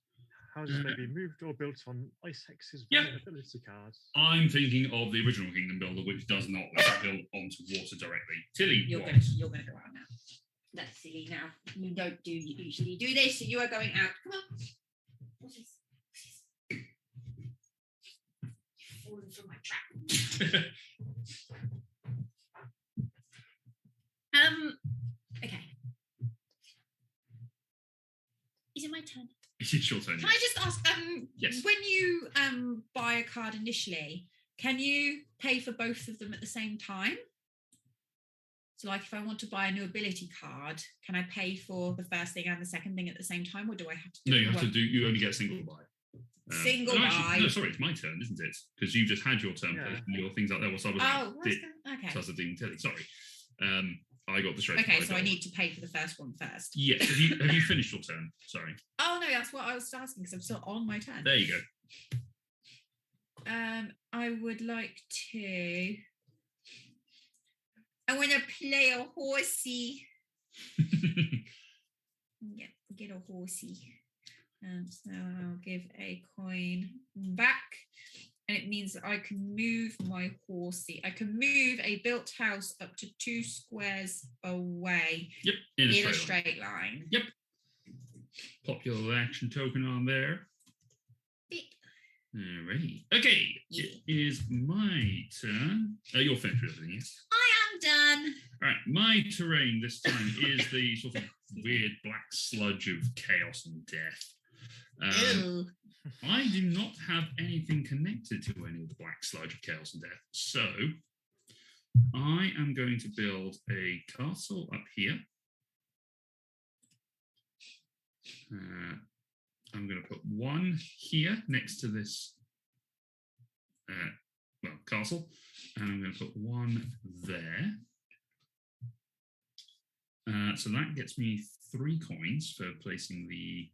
Houses may be moved or built on ice hexes Yeah. via ability cards. I'm thinking of the original Kingdom Builder, which does not let it build onto water directly. Tilly, You're what? gonna go out now. That's silly now. You don't usually do this, so you are going out. Come on. What's this? You've fallen from my trap. Okay. Is it my turn? It's your turn. Can I just ask, Yes. when you buy a card initially, can you pay for both of them at the same time? So like if I want to buy a new ability card, can I pay for the first thing and the second thing at the same time, or do I have to do No, you have one? to do. You only get a single buy. Single no, actually, buy. No, sorry, it's my turn, isn't it? Because you just had your turn Yeah. placing your things out there. Whilst I was Okay. So I was doing Tilly. Sorry, I got the straight. Okay, so I need to pay for the first one first. Yes. Have you finished your turn? Sorry. Oh no, that's what I was asking because I'm still on my turn. There you go. I would like to. I want to play a horsey. Yeah, get a horsey. So I'll give a coin back. And it means that I can move my horsey. I can move a built house up to 2 squares away Yep. in a straight line. Yep. Pop your little action token on there. Beep. Alrighty. Okay. Yeah. It is my turn. You're finished with everything, yes? I am done. All right. My terrain this time is the sort of weird black sludge of chaos and death. Ew. I do not have anything connected to any of the black sludge of chaos and death. So I am going to build a castle up here. I'm going to put one here next to this castle, and I'm going to put one there. So that gets me 3 coins for placing the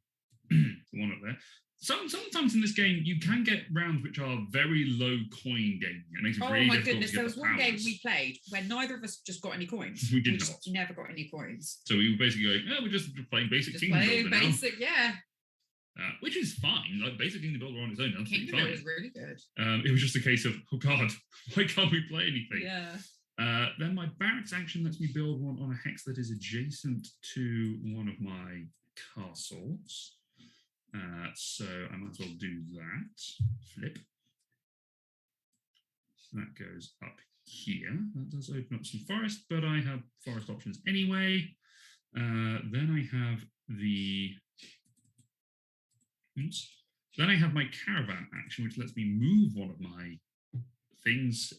one up there. Sometimes in this game, you can get rounds which are very low coin gaming. It makes it really my difficult goodness, to there get was the one game powers. we played where neither of us just got any coins. We did just not. never got any coins. So we were basically going, we're just playing basic Just Kingdom playing Builder now. basic, yeah. Which is fine. Like basic Kingdom Builder on its own, absolutely Kingdom fine. was really good. It was just a case of, oh God, why can't we play anything? Yeah. Then my barracks action lets me build one on a hex that is adjacent to one of my castles. So I might as well do that. Flip. That goes up here. That does open up some forest, but I have forest options anyway. Then I have Then I have my caravan action, which lets me move one of my things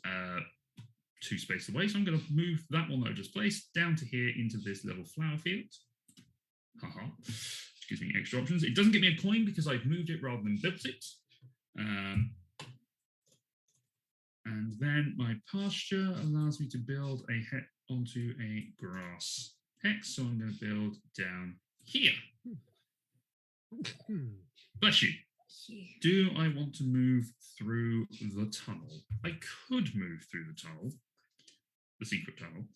2 spaces away. So I'm going to move that one that I just placed down to here into this little flower field. Haha. Which gives me extra options. It doesn't give me a coin because I've moved it rather than built it. And then my pasture allows me to build a hex onto a grass hex. So I'm going to build down here. Bless you. Do I want to move through the tunnel? I could move through the tunnel, the secret tunnel.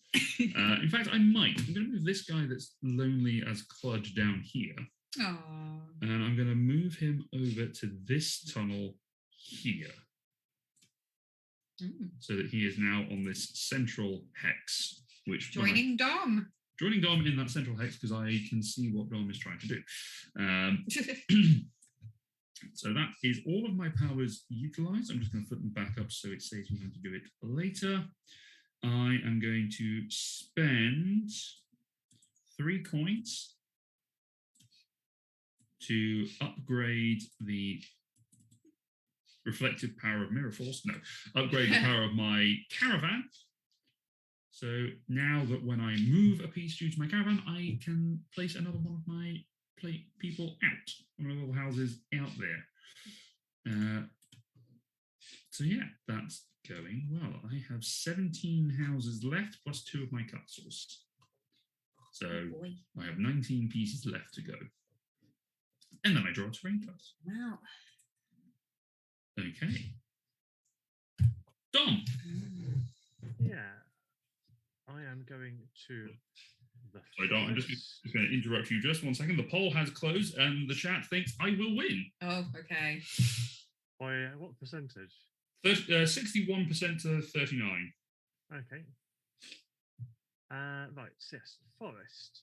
In fact, I might. I'm going to move this guy that's lonely as Cludge down here. Aww. And I'm going to move him over to this tunnel here. So that he is now on this central hex, which Joining Dom. Joining Dom in that central hex because I can see what Dom is trying to do. So that is all of my powers utilized. I'm just going to flip them back up so it saves me having to do it later. I am going to spend 3 coins to upgrade the reflective power of Mirror Force. No, upgrade the power of my caravan. So now that when I move a piece due to my caravan, I can place another one of my people out, one of the little houses out there. So yeah, that's going well. I have 17 houses left plus 2 of my castles. So I have 19 pieces left to go. And then I draw a terrain card. Wow. Okay. Dom. Yeah. I am going to So I'm just going to interrupt you just 1 second. The poll has closed, and the chat thinks I will win. Oh, okay. By what percentage? 61% to 39. Okay. Right, yes, forest.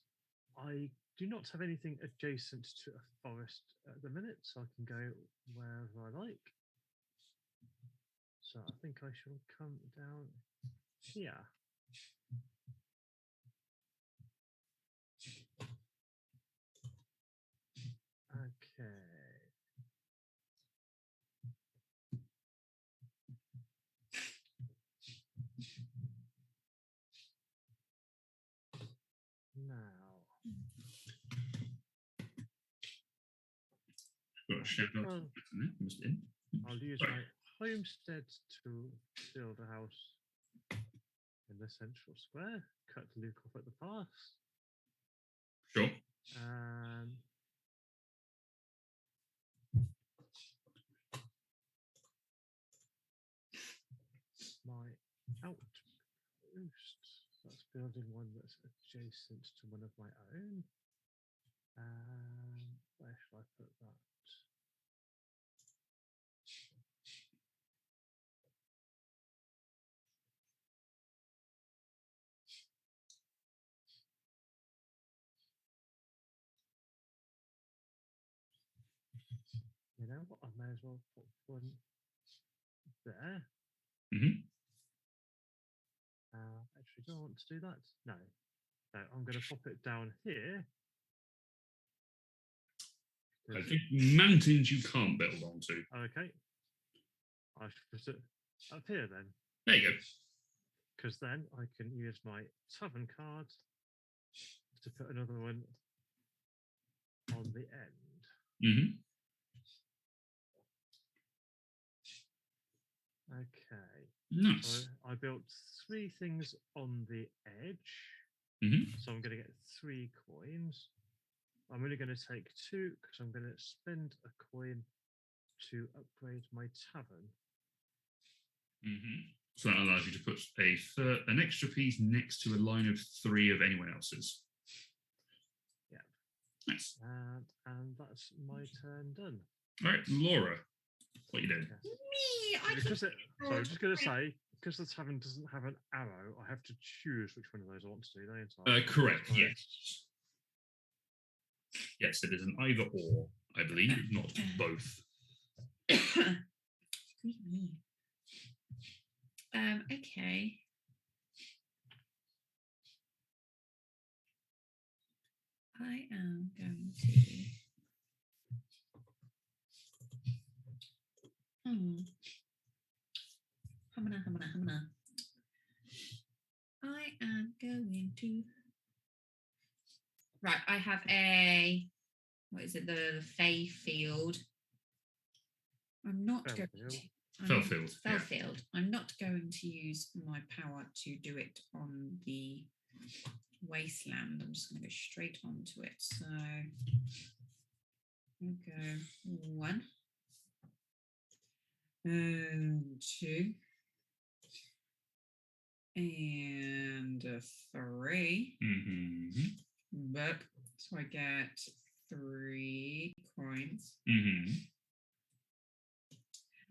I do not have anything adjacent to a forest at the minute, so I can go wherever I like. So I think I shall come down here. Okay. Now. Got a shout out. I'll use my homestead to build a house in the central square. Cut Luke off at the pass. Sure. My outpost. That's building one that's adjacent to one of my own. Where shall I put that? You know what? I may as well put one there. Actually, do I want to do that? No. No, I'm going to pop it down here. I think mountains you can't build onto. Okay. I should put it up here then. There you go. Because then I can use my tavern card to put another one on the end. Okay. Nice. So I built 3 things on the edge. So I'm going to get 3 coins. I'm only going to take 2 because I'm going to spend a coin to upgrade my tavern. So that allows you to put an extra piece next to a line of 3 of anyone else's. Yeah. Nice. And that's my turn done. All right, Laura, what are you doing? Yes. Me, I So I'm just going to say, because the tavern doesn't have an arrow, I have to choose which one of those I want to do. Correct, yes. Yes, it is an either or, I believe, not both. Excuse me. Okay. I am going to. Hamana. I am going to. Right, I have a. What is it? The Fey Field. I'm not going to. Fellfield. I'm not going to use my power to do it on the wasteland. I'm just going to go straight onto it. So I'll go 1 and 2 and 3. But so I get 3 coins.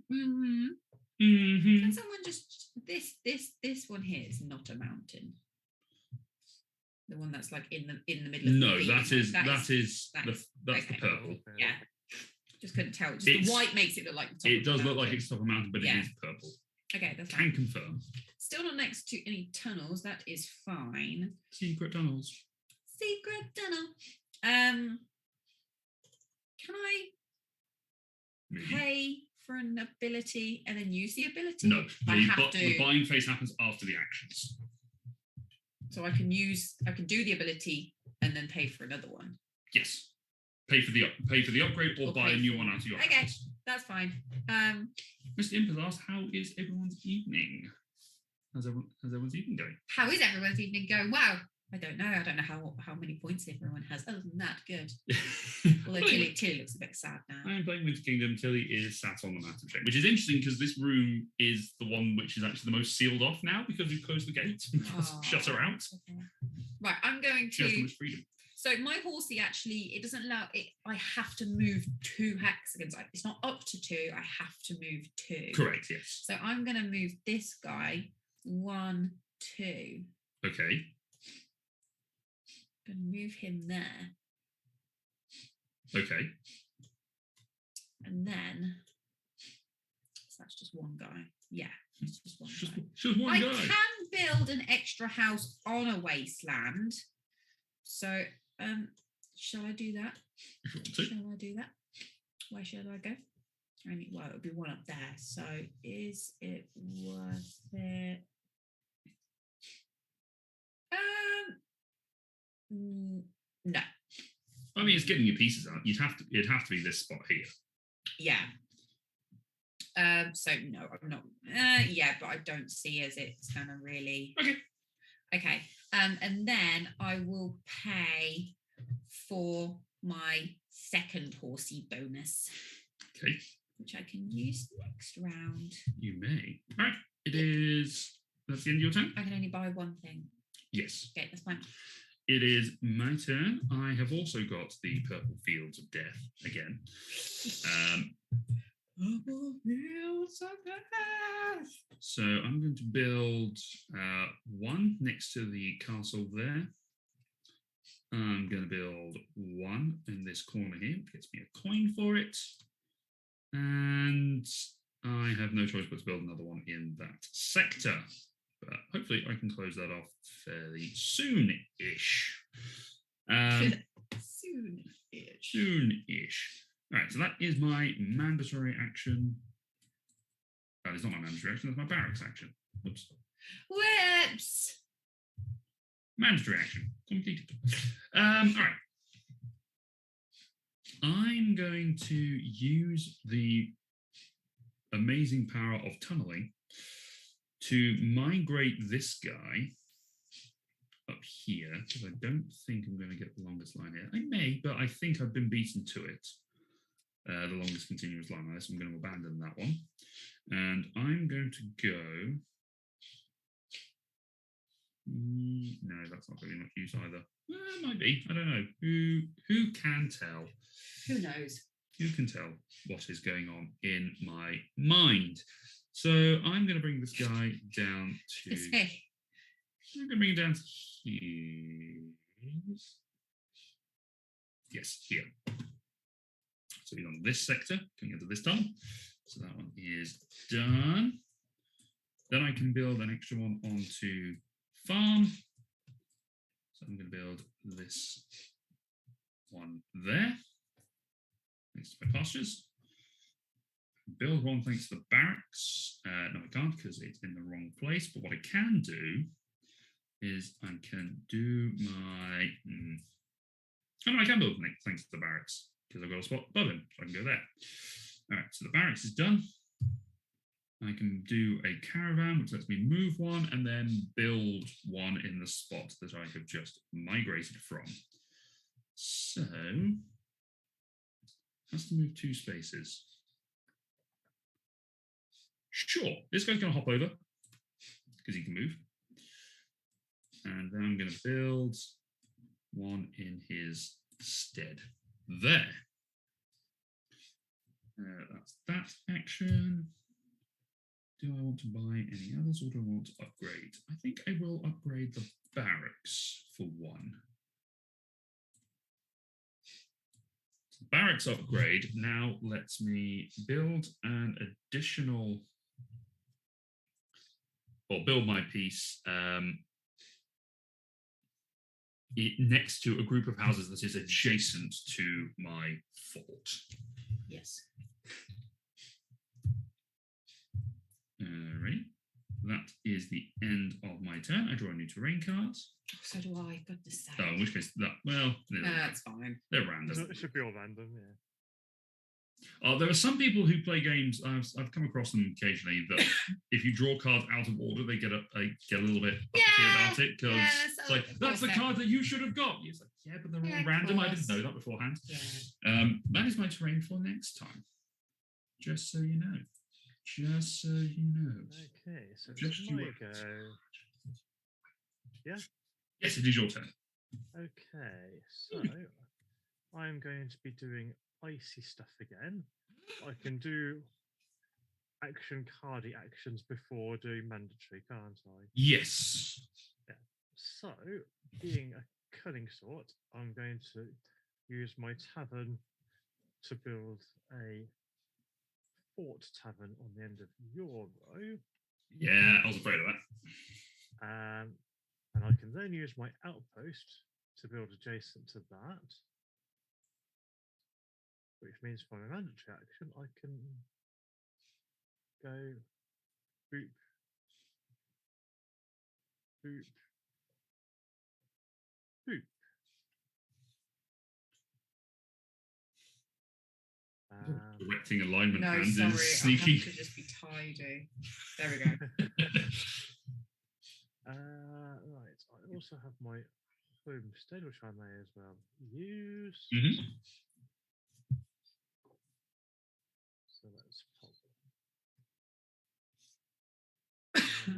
Can someone just this one here is not a mountain. The one that's like in the middle of no, the that's the purple. Yeah. Just couldn't tell. Just the white makes it look like the top. It does look like it's top of a mountain, but it is purple. Okay, that's fine. Can confirm. Still not next to any tunnels. That is fine. Secret tunnels. Secret tunnel. Can I pay for an ability and then use the ability? No, the buying phase happens after the actions. So I can do the ability and then pay for another one. Yes. Pay for the upgrade or buy a new one out of your house. Okay, that's fine. Mr. Impers asks, how is everyone's evening? How's everyone's evening going? How is everyone's evening going? Wow. I don't know how many points everyone has. Other than that, good. Although Tilly looks a bit sad now. I am playing Winter Kingdom. Tilly is sat on the massive chain, which is interesting because this room is the one which is actually the most sealed off now because we've closed the gate and shut her out. Right, I'm going She has so to. much freedom. So my horsey actually, it doesn't allow it. I have to move 2 hexagons. It's not up to 2. I have to move 2. Correct, yes. So I'm going to move this guy 1, 2. Okay. Going to move him there, Okay. and then so that's just one guy. Yeah, it's just one guy. Just one I guy. can build an extra house on a wasteland. So, shall I do that? If you want to. Shall I do that? Where should I go? Well, it'll be one up there. So, is it worth it? No. I mean, it's getting your pieces out. It'd have to be this spot here. Yeah. So no, I'm not. Yeah, but I don't see as it's gonna really. Okay. And then I will pay for my second horsey bonus. Okay. Which I can use next round. You may. All right. It is. That's the end of your turn? I can only buy one thing. Yes. Okay, that's fine. It is my turn. I have also got the Purple Fields of Death again. Purple Fields of Death. So I'm going to build one next to the castle there. I'm going to build one in this corner here. It gets me a coin for it. And I have no choice but to build another one in that sector. But hopefully I can close that off fairly soon-ish. Soon-ish. Soon-ish. All right, so that is my mandatory action. That is not my mandatory action, that's my barracks action. Whoops. Whoops. Mandatory action completed. All right. I'm going to use the amazing power of tunneling to migrate this guy up here, because I don't think I'm going to get the longest line here. I may, but I think I've been beaten to it. The longest continuous line on this. I'm going to abandon that one. And I'm going to go... No, that's not really much use either. It might be. I don't know. Who can tell? Who knows? Who can tell what is going on in my mind? So I'm going to bring this guy down to... I'm going to bring him down to here. Yes, here. So he's on this sector, coming into this tunnel. So that one is done. Then I can build an extra one onto farm. So I'm going to build this one there, next to my pastures. Build one thanks to the barracks. No, I can't because it's in the wrong place. But what I can do is I can do my... Oh, no, I can build thanks to the barracks because I've got a spot above him, so I can go there. All right, so the barracks is done. I can do a caravan, which lets me move one and then build one in the spot that I have just migrated from. So, has to move 2 spaces. Sure, this guy's going to hop over because he can move. And then I'm going to build one in his stead. There. That's that action. Do I want to buy any others or do I want to upgrade? I think I will upgrade the barracks for one. So barracks upgrade now lets me build an additional, or build my piece next to a group of houses that is adjacent to my fort. Yes. Alright, that is the end of my turn. I draw a new terrain card. So do I. Goodness sake. Oh, in which case, That's fine. They're random. It should be all random, yeah. There are some people who play games. I've come across them occasionally that if you draw cards out of order, they get a little bit uppity about it because it's like that's the card that you should have got. It's like, yeah, but they're all random. I didn't know that beforehand. Yeah. That is my terrain for next time. Just so you know. Just so you know. Okay, so Just it's you my wait. go. Yeah. Yes, it is your turn. Okay, so I'm going to be doing icy stuff again. I can do action cardy actions before doing mandatory, can't I? Yes. So, being a cunning sort, I'm going to use my tavern to build a fort tavern on the end of your row. Yeah, I was afraid of that. And I can then use my outpost to build adjacent to that, which means for my mandatory action, I can go boop, boop, boop. Directing alignment No, hands sorry, is sneaky. I have to just be tidy. There we go. Right, I also have my homestead, which I may as well use. So let's pop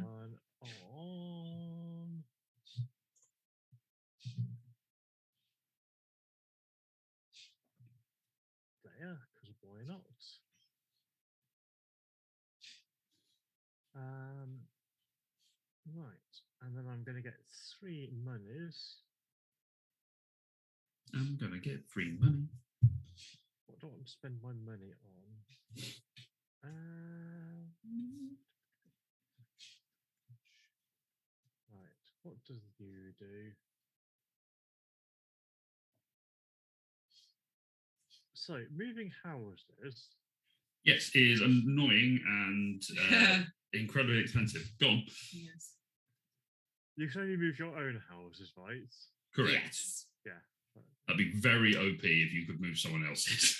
one on. There, because why not? Right, and then I'm going to get 3 monies. I'm going to get free money. What do I want to spend my money on? Right, what does you do? So, moving houses. Yes, it is annoying and incredibly expensive. Go on. Yes. You can only move your own houses, right? Correct. Yes. Yeah. That'd be very OP if you could move someone else's.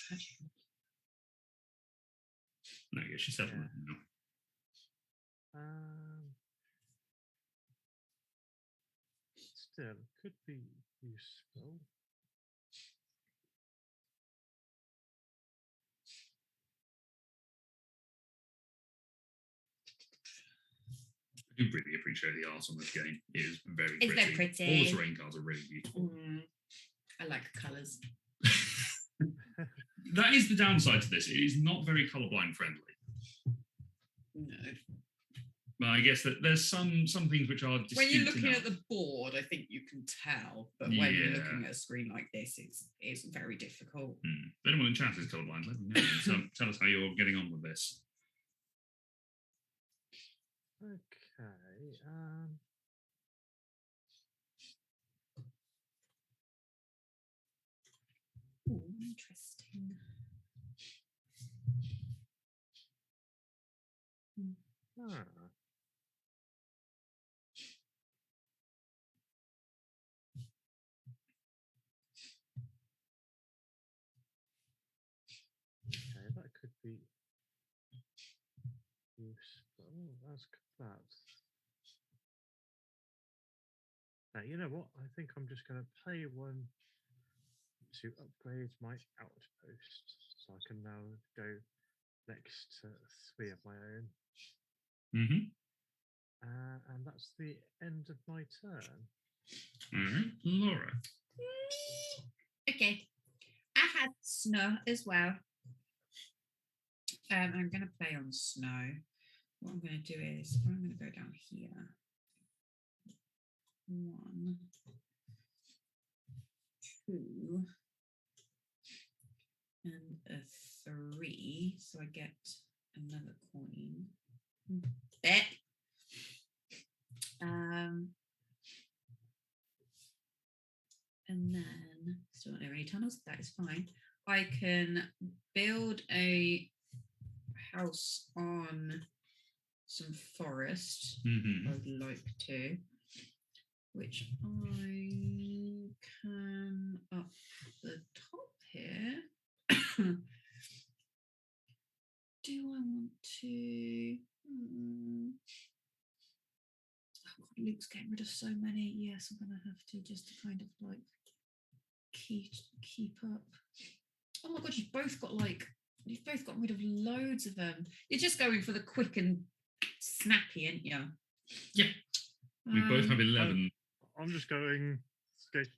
No, yeah, she's settled now. Still, could be useful. I do really appreciate the art on this game. It is very It's pretty. very pretty. All the terrain cards are really beautiful. I like the colours. That is the downside to this. It is not very colourblind friendly. No. But I guess that there's some things which are distinct When you're looking enough. at the board, I think you can tell. But when you're looking at a screen like this, it's very difficult. If anyone in chat is colourblind, let me know. Tell us how you're getting on with this. Okay. Ooh, interesting. Okay, that could be useful. That's that. Now, you know what? I think I'm just going to pay 1 to upgrade my outpost, so I can now go next to 3 of my own. And that's the end of my turn. All right, Laura. Okay. I had snow as well. I'm going to play on snow. What I'm going to do is I'm going to go down here. 1, 2, and a 3. So I get another coin. Bet. And then still not any tunnels. That is fine. I can build a house on some forest. I'd like to, which I can up the top here. Do I want to? Oh God, Luke's getting rid of so many. Yes, I'm gonna have to just to kind of like keep up. Oh my God, you've both got rid of loads of them. You're just going for the quick and snappy, aren't you? Yeah. We both have 11. I'm just going.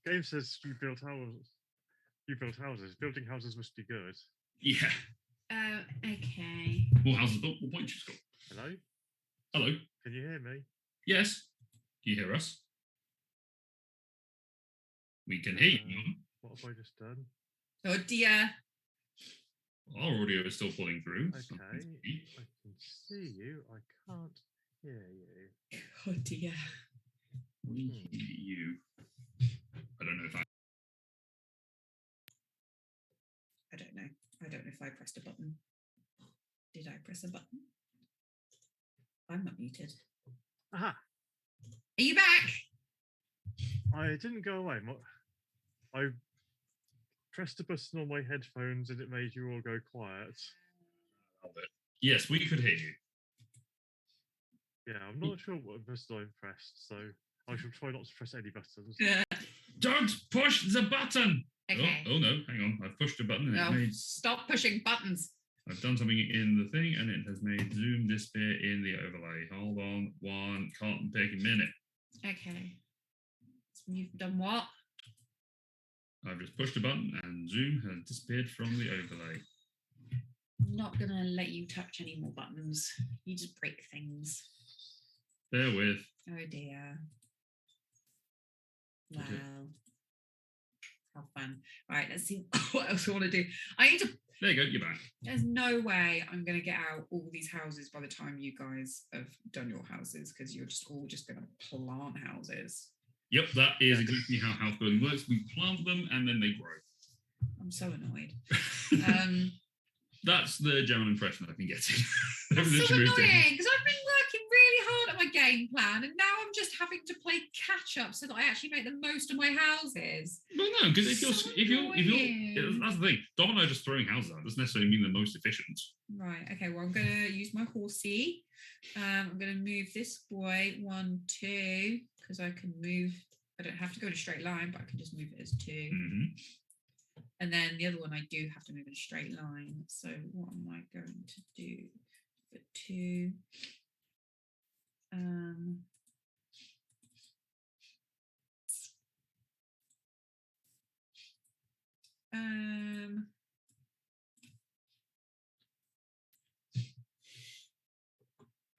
Game says you built houses. You built houses. Building houses must be good. Yeah. Okay. More houses built, more points you score. Hello? Hello. Can you hear me? Yes. Do you hear us? We can hear you. What have I just done? Oh dear. Our audio is still pulling through. Okay. I can see you. I can't hear you. Oh dear. We hear you. I don't know if I don't know. I don't know if I pressed a button. Did I press a button? I'm not muted. Aha! Are you back? I didn't go away. I pressed a button on my headphones and it made you all go quiet. Yes, we could hear you. Yeah, I'm not sure what button I pressed, so I shall try not to press any buttons. Don't push the button! Okay. Oh no, hang on. I've pushed a button and No, it made... stop pushing buttons. I've done something in the thing and it has made Zoom disappear in the overlay. Hold on, one can't take a minute. Okay. So you've done what? I've just pushed a button and Zoom has disappeared from the overlay. I'm not going to let you touch any more buttons. You just break things. Bear with. Oh dear. Wow. Okay. How fun. Right, let's see what else I want to do. I need to... There you go, you're back. There's no way I'm going to get out all these houses by the time you guys have done your houses, because you're just all just going to plant houses. Yep, that is exactly how house building works. We plant them and then they grow. I'm so annoyed. That's the general impression I've been getting. That's so annoying, because I've been working really hard at my game plan, and now I'm just having to play catch up so that I actually make the most of my houses. Well, no, because if you're that's the thing. Domino just throwing houses out doesn't necessarily mean they're most efficient. Right. Okay. Well, I'm gonna use my horsey. I'm gonna move this boy 1, 2, because I can move. I don't have to go in a straight line, but I can just move it as 2. Mm-hmm. And then the other one I do have to move in a straight line. So what am I going to do for 2?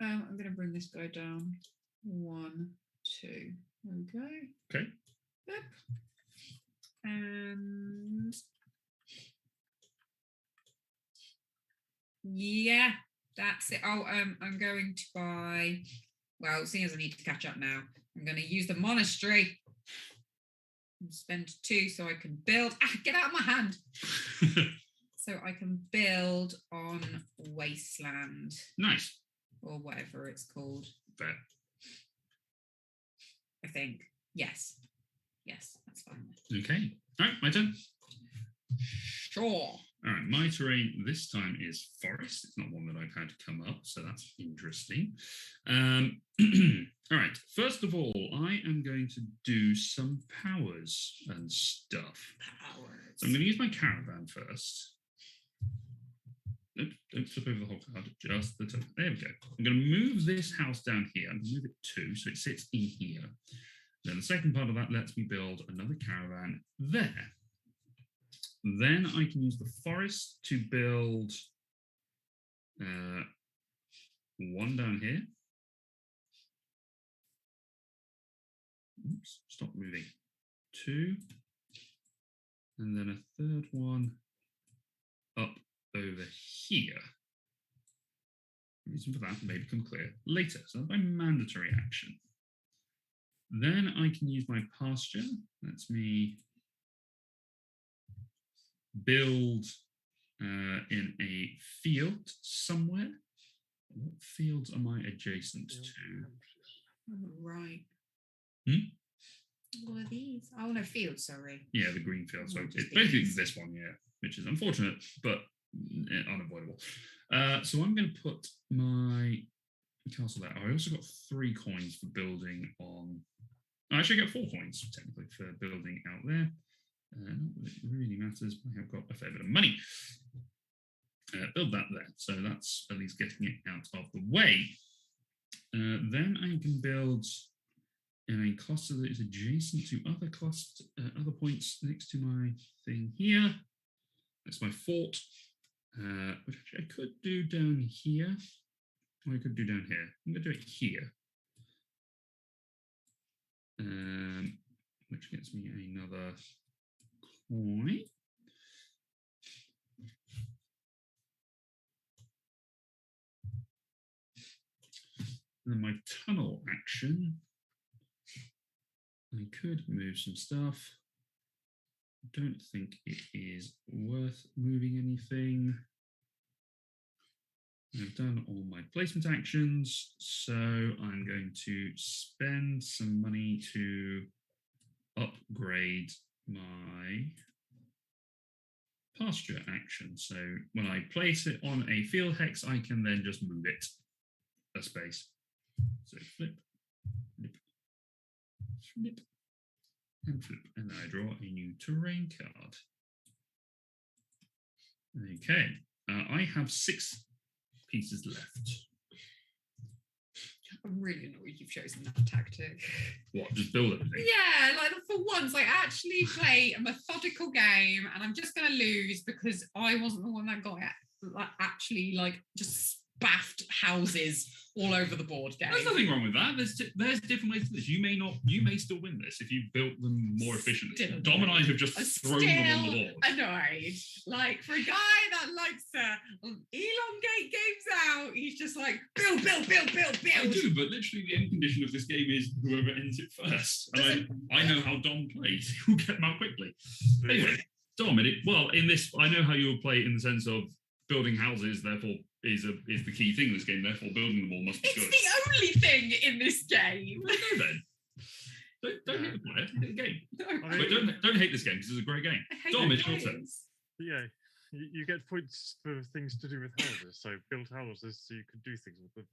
I'm going to bring this guy down. 1, 2. Okay. Okay. Yep. And yeah, that's it. Oh, I'm going to buy. Well, seeing as I need to catch up now, I'm going to use the monastery and spend 2 so I can build. Get out of my hand. So I can build on Wasteland. Nice. Or whatever it's called. Fair. I think. Yes. Yes, that's fine. Okay. All right, my turn. Sure. All right, my terrain this time is forest. It's not one that I've had come up, so that's interesting. All right, first of all, I am going to do some powers and stuff. Powers. So I'm going to use my caravan first. Nope, don't flip over the whole card, just the top. There we go. I'm going to move this house down here. I'm going to move it 2, so it sits in here. Then the second part of that lets me build another caravan there. Then I can use the forest to build 1 down here. Oops, stop moving. 2. And then a 3rd one up over here. The reason for that may become clear later. So that's my mandatory action. Then I can use my pasture. That's me build in a field somewhere. What fields am I adjacent to? Right. Hmm? What are these? Oh, no, fields, sorry. Yeah, the green field. So it's basically this one, yeah, which is unfortunate, but unavoidable. So I'm going to put my castle there. I also got 3 coins for building on... I actually get 4 coins, technically, for building out there. Not that it really matters, but I have got a fair bit of money. Build that there. So that's at least getting it out of the way. Then I can build in a cluster that is adjacent to other points next to my thing here. That's my fort, which I could do down here, or I could do down here. I'm going to do it here, which gets me another coin. And then my tunnel action, I could move some stuff. Don't think it is worth moving anything. I've done all my placement actions, so I'm going to spend some money to upgrade my pasture action. So when I place it on a field hex, I can then just move it a space. So flip, flip, flip, and flip, and then I draw a new terrain card. Okay, I have 6 pieces left. I'm really annoyed you've chosen that tactic. What, just build everything? Yeah, like for once, I actually play a methodical game, and I'm just going to lose because I wasn't the one that got it. Like, actually, like, just spaffed houses all over the board game. There's nothing wrong with that. There's different ways to this. You may still win this if you built them more efficiently. Dom and I have just thrown them on the board. Annoyed. Like, for a guy that likes to elongate games out, he's just like, build. I do, but literally the end condition of this game is whoever ends it first. And I know how Dom plays. He'll get them out quickly. Anyway, Dom, in this, I know how you'll play in the sense of building houses, therefore, is the key thing in this game. Therefore, building them all must be good. It's the only thing in this game. Well, no, then. Don't hate the player. Hate the game. No. But don't hate this game because it's a great game. Dom, it's your turn. Yeah, you get points for things to do with houses. So build houses so you can do things with them.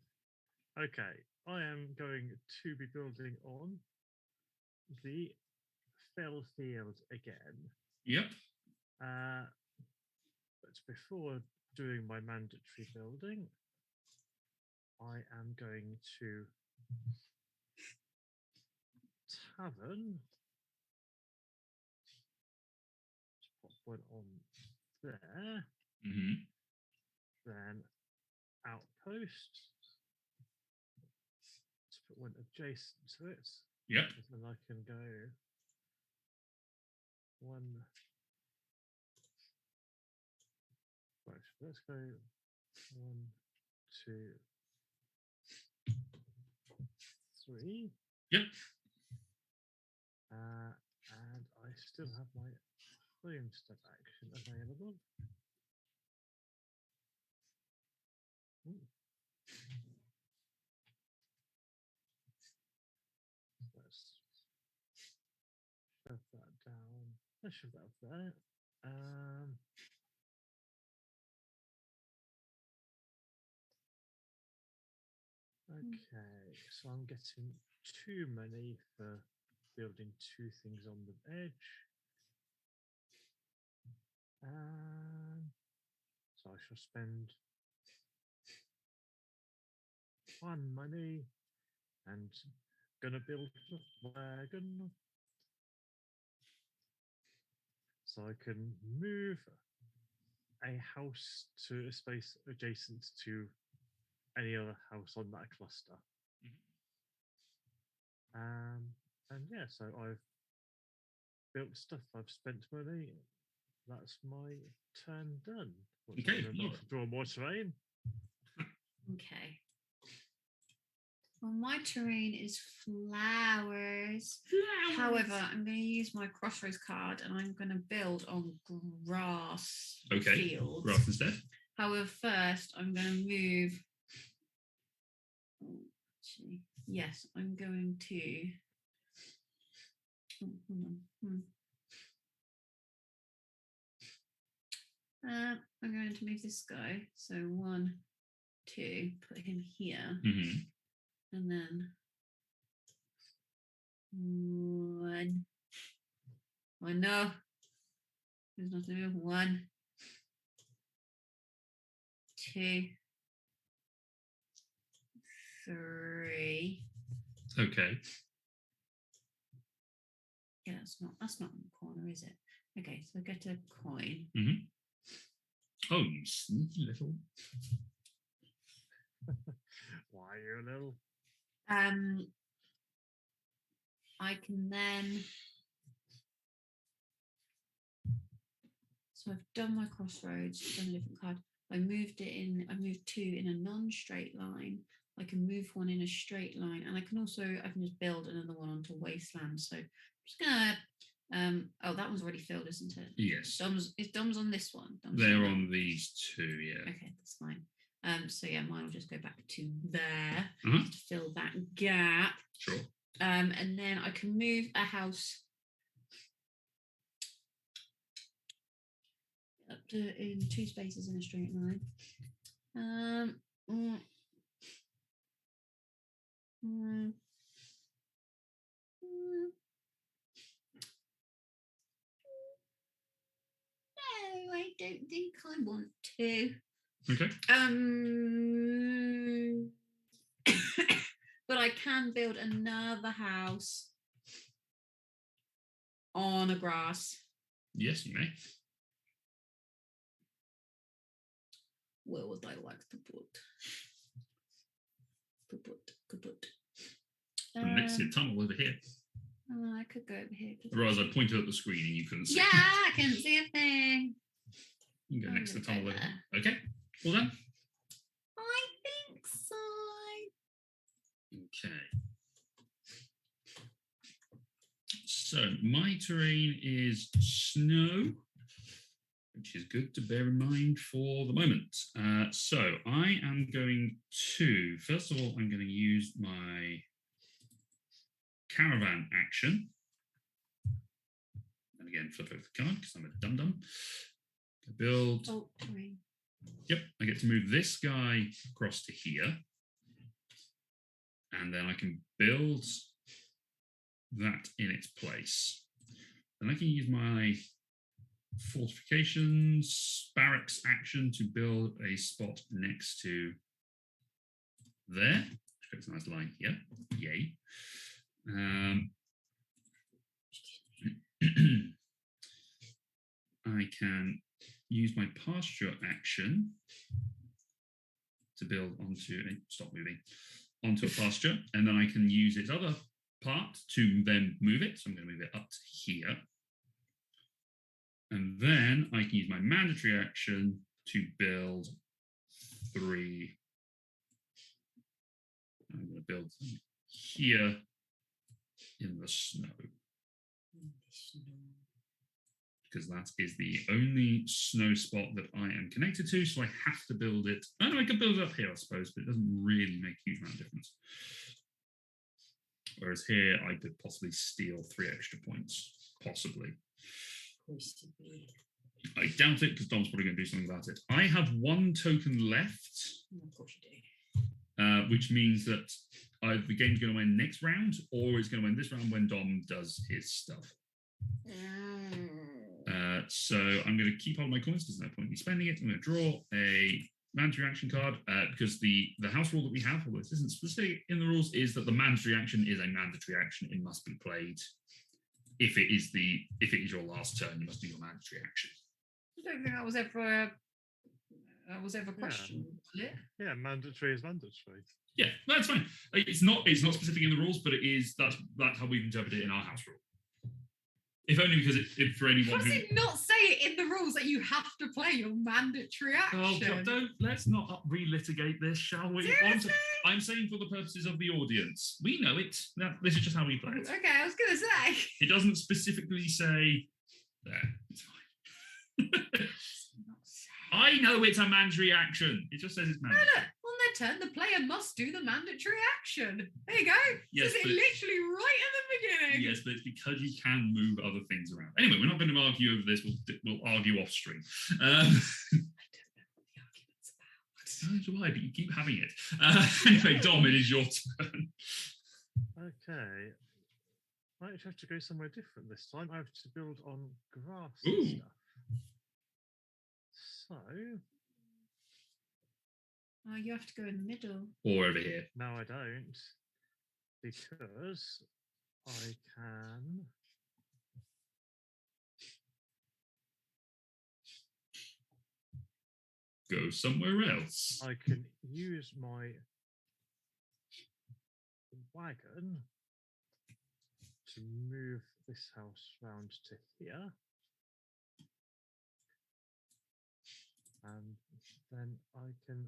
Okay, I am going to be building on the fell field again. Yep. But before doing my mandatory building, I am going to tavern. Let's pop one on there. Mm-hmm. Then outpost. Let's put one adjacent to it. Yep. And then I can go one. Right, let's go 1, 2, 3. Yep. And I still have my homestead action available. Let's shove that down. Let's shove that up there. Okay, so I'm getting 2 money for building 2 things on the edge. So I shall spend 1 money and gonna build a wagon. So I can move a house to a space adjacent to any other house on that cluster. And yeah, so I've built stuff, I've spent money. That's my turn done. Okay, draw more terrain. Okay. Well, my terrain is flowers. However, I'm going to use my crossroads card and I'm going to build on grass fields. Grass instead. However, first I'm going to move. Actually, yes, I'm going to. Hold on. I'm going to move this guy. So 1, 2, put him here. Mm-hmm. And then 1. Oh no. There's not to move. 1, 2, 3. Okay. Okay, that's not in the corner, is it? Okay, so get a coin. Oh, you sneaky little. Why you little? I can then. So I've done my crossroads, done a different card. I moved 2 in a non-straight line. I can move 1 in a straight line, and I can just build another one onto wasteland. So I'm just gonna oh, that one's already filled, isn't it? Yes. Dom's on this one. They're on these 2, yeah. Okay, that's fine. So yeah, mine will just go back to there Uh-huh. to fill that gap. Sure. And then I can move a house up to in 2 spaces in a straight line. No, I don't think I want to. Okay. But I can build another house on a grass. Yes, you may. Where would I like to put? Next to the tunnel over here. I could go over here. Otherwise, I pointed at the screen and you couldn't see. Yeah, I couldn't see a thing. You can go next to the gonna tunnel go over here. Okay. Well done. I think so. Okay. So my terrain is snow, which is good to bear in mind for the moment. So I am going to, first of all, I'm going to use my caravan action. And again, flip over the card because I'm a dum-dum. Build. Oh, sorry. Yep, I get to move this guy across to here. And then I can build that in its place. And I can use my fortifications, barracks action to build a spot next to there. Which creates a nice line here. Yay. I can use my pasture action to build onto onto a pasture, and then I can use its other part to then move it. So I'm going to move it up to here. And then I can use my mandatory action to build 3. I'm going to build them here in the snow. Because that is the only snow spot that I am connected to, so I have to build it. I know I could build it up here, I suppose, but it doesn't really make a huge amount of difference. Whereas here, I could possibly steal 3 extra points. Possibly. I doubt it, because Dom's probably going to do something about it. I have 1 token left. Of course you do. Which means that either the game's going to win next round, or it's going to win this round when Dom does his stuff. So I'm going to keep all my coins. There's no point in me spending it. I'm going to draw a mandatory action card because the house rule that we have, although this isn't specific in the rules, is that the mandatory action is a mandatory action. It must be played. If it is your last turn, you must do your mandatory action. I don't think that was ever questioned. Yeah, mandatory is mandatory. Yeah, that's fine. It's not specific in the rules, but it is. That's how we've interpreted it in our house rule. If only because if for anyone Does it not say it in the rules that you have to play your mandatory action? Oh, let's not relitigate this, shall we? Seriously? I'm saying for the purposes of the audience, we know it. This is just how we play it. Okay, I was going to say. It doesn't specifically say there. It's fine. I know it's a mandatory action. It just says it's mandatory. No, on their turn, the player must do the mandatory action. There you go. Yes, it literally right at the beginning. Yes, but it's because you can move other things around. Anyway, we're not going to argue over this. We'll argue off stream. I don't know what the argument's about. Neither do I, but you keep having it. Anyway, Dom, it is your turn. Okay. I actually have to go somewhere different this time. I have to build on grass Ooh. and stuff. So You have to go in the middle. Or over here. no, I don't, because I can go somewhere else. I can use my wagon to move this house round to here. And then I can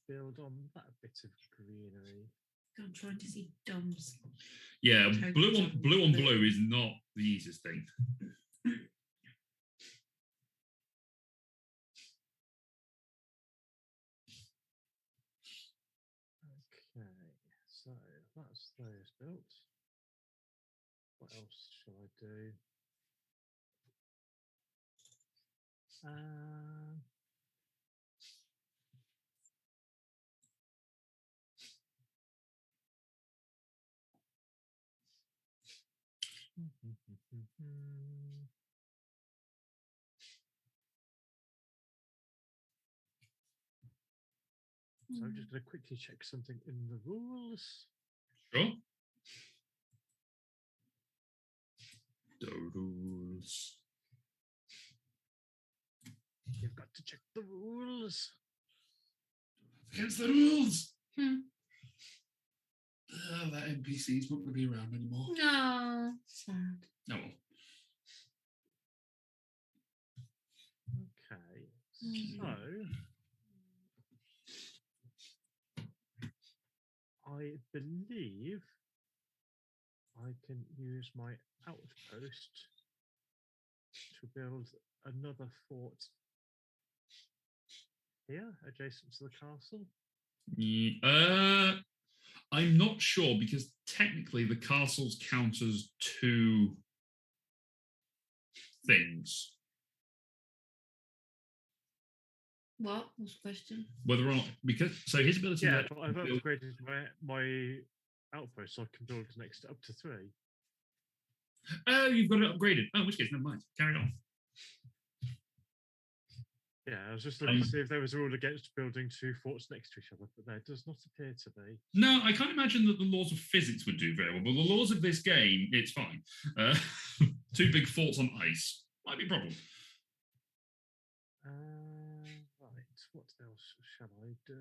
build on that bit of greenery. I'm trying to see Dom's. Yeah, Total blue on blue. blue is not the easiest thing. Okay, so that's those built. What else shall I do? So I'm just going to quickly check something in the rules. Sure. The rules. You've got to check the rules. Against the rules. Hmm. That NPC's not going to be around anymore. No, sad. Oh, Okay, so I believe I can use my outpost to build another fort here, adjacent to the castle. yeah. I'm not sure because technically the castles count as two things. What was the question? Whether or not, because so his ability. Yeah, to but I've build- upgraded my outpost so I can build next to up to 3. Oh, you've got it upgraded. Oh, in which case, never mind. Carry on. Yeah, I was just looking to see if there was a rule against building 2 forts next to each other, but there does not appear to be. No, I can't imagine that the laws of physics would do very well, but the laws of this game, it's fine. 2 big forts on ice might be a problem. Right, what else shall I do?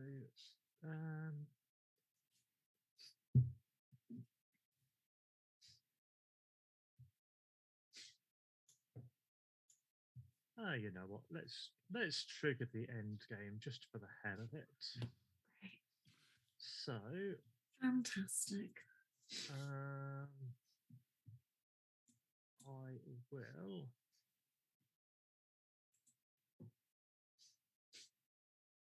You know what? Let's trigger the end game just for the hell of it. Great. So, Fantastic. I will.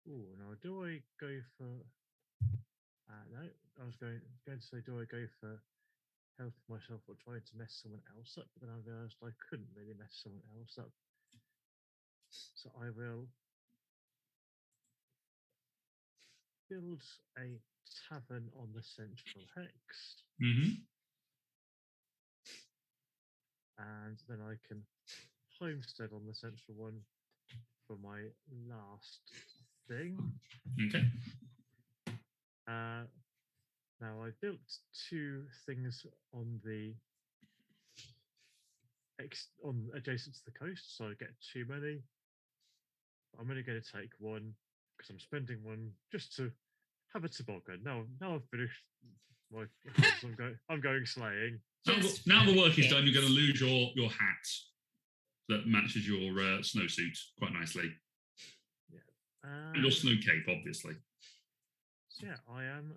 Oh, now do I go for? No, I was going to say, do I go for health myself or trying to mess someone else up? But then I realised I couldn't really mess someone else up. So I will build a tavern on the central hex, and then I can homestead on the central one for my last thing. Okay. Now I built 2 things on the on adjacent to the coast, so I get too many. I'm only going to take 1 because I'm spending 1 just to have a toboggan. Now I've finished my house, I'm going slaying. Now the work is done. You're going to lose your hat that matches your snowsuit quite nicely. Yeah. And your snow cape, obviously. So yeah, I am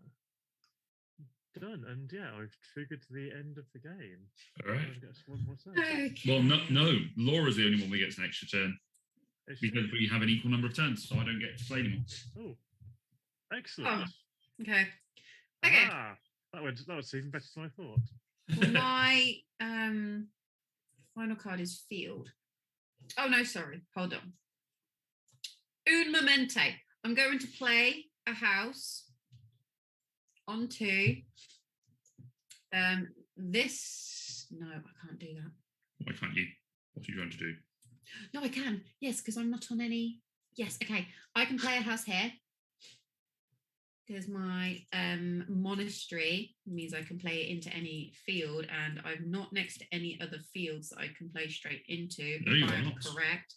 done, and yeah, I've triggered the end of the game. All right. I've got 1 more turn. Okay. Well, no. Laura's the only one that gets an extra turn It's because true. we have an equal number of turns, so I don't get to play anymore. Oh, excellent. Okay. Okay. That was even better than I thought. Well, my final card is field. Oh no, sorry. Hold on. Un momente. I'm going to play a house on 2. This. No, I can't do that. Why can't you? What are you trying to do? No, I can. Yes, because I'm not on any. Yes, okay. I can play a house here. Because my monastery means I can play it into any field, and I'm not next to any other fields that I can play straight into. No, you if are I'm not. correct.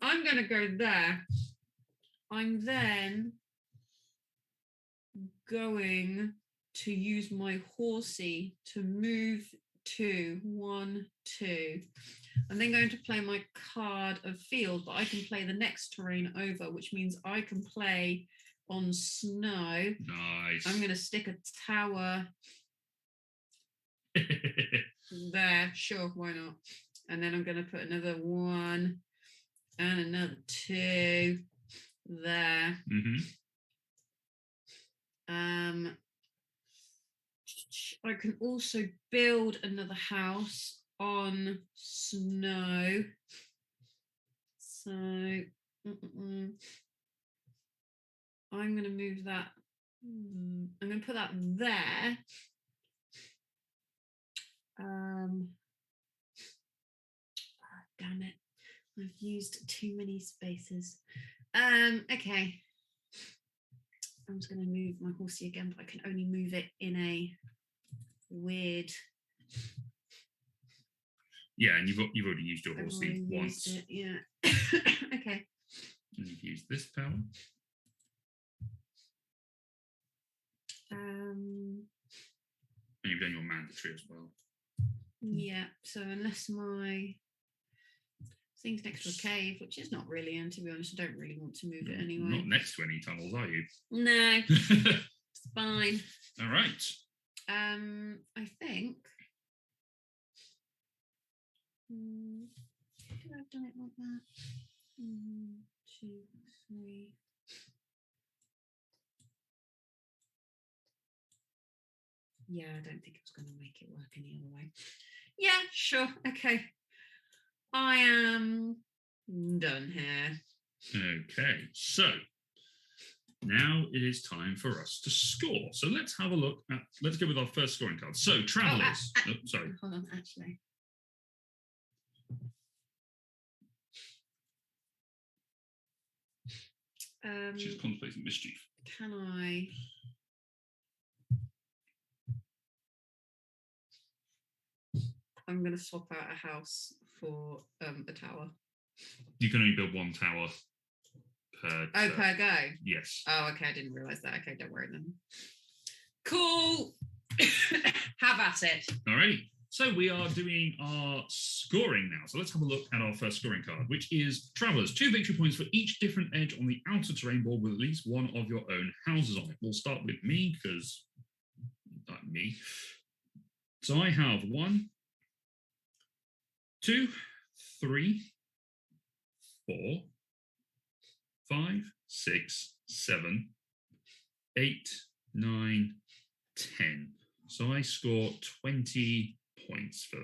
I'm going to go there. I'm then going to use my horsey to move to 1, 2. I'm then going to play my card of field, but I can play the next terrain over, which means I can play on snow. Nice. I'm going to stick a tower there. Sure, why not? And then I'm going to put another 1 and another 2 there. I can also build another house on snow. So I'm going to move that. I'm going to put that there. Damn it. I've used too many spaces. Okay. I'm just going to move my horsey again, but I can only move it in a weird. Yeah, and you've already used your I've horsey already once. used it, yeah. Okay. And you've used this power. And you've done your mandatory as well. Yeah, so unless my thing's next to a cave, which is not really, and to be honest, I don't really want to move it anyway. Not next to any tunnels, are you? No, it's fine. All right. I think. Should I have done it like that? 1, 2, 3. Yeah, I don't think it was going to make it work any other way. Yeah, sure. Okay. I am done here. Okay, so now it is time for us to score. So let's have a look at, let's go with our first scoring card. So, Travellers. Sorry. Hold on, actually. She's contemplating mischief. Can I? I'm going to swap out a house for a tower. You can only build 1 tower per. Per go. Yes. Oh, okay. I didn't realise that. Okay, don't worry then. Cool. Have at it. Alrighty. So we are doing our scoring now. So let's have a look at our first scoring card, which is Travellers. 2 victory points for each different edge on the outer terrain board with at least 1 of your own houses on it. We'll start with me because not me. So I have 1, 2, 3, 4, 5, 6, 7, 8, 9, 10. So I score 20 points for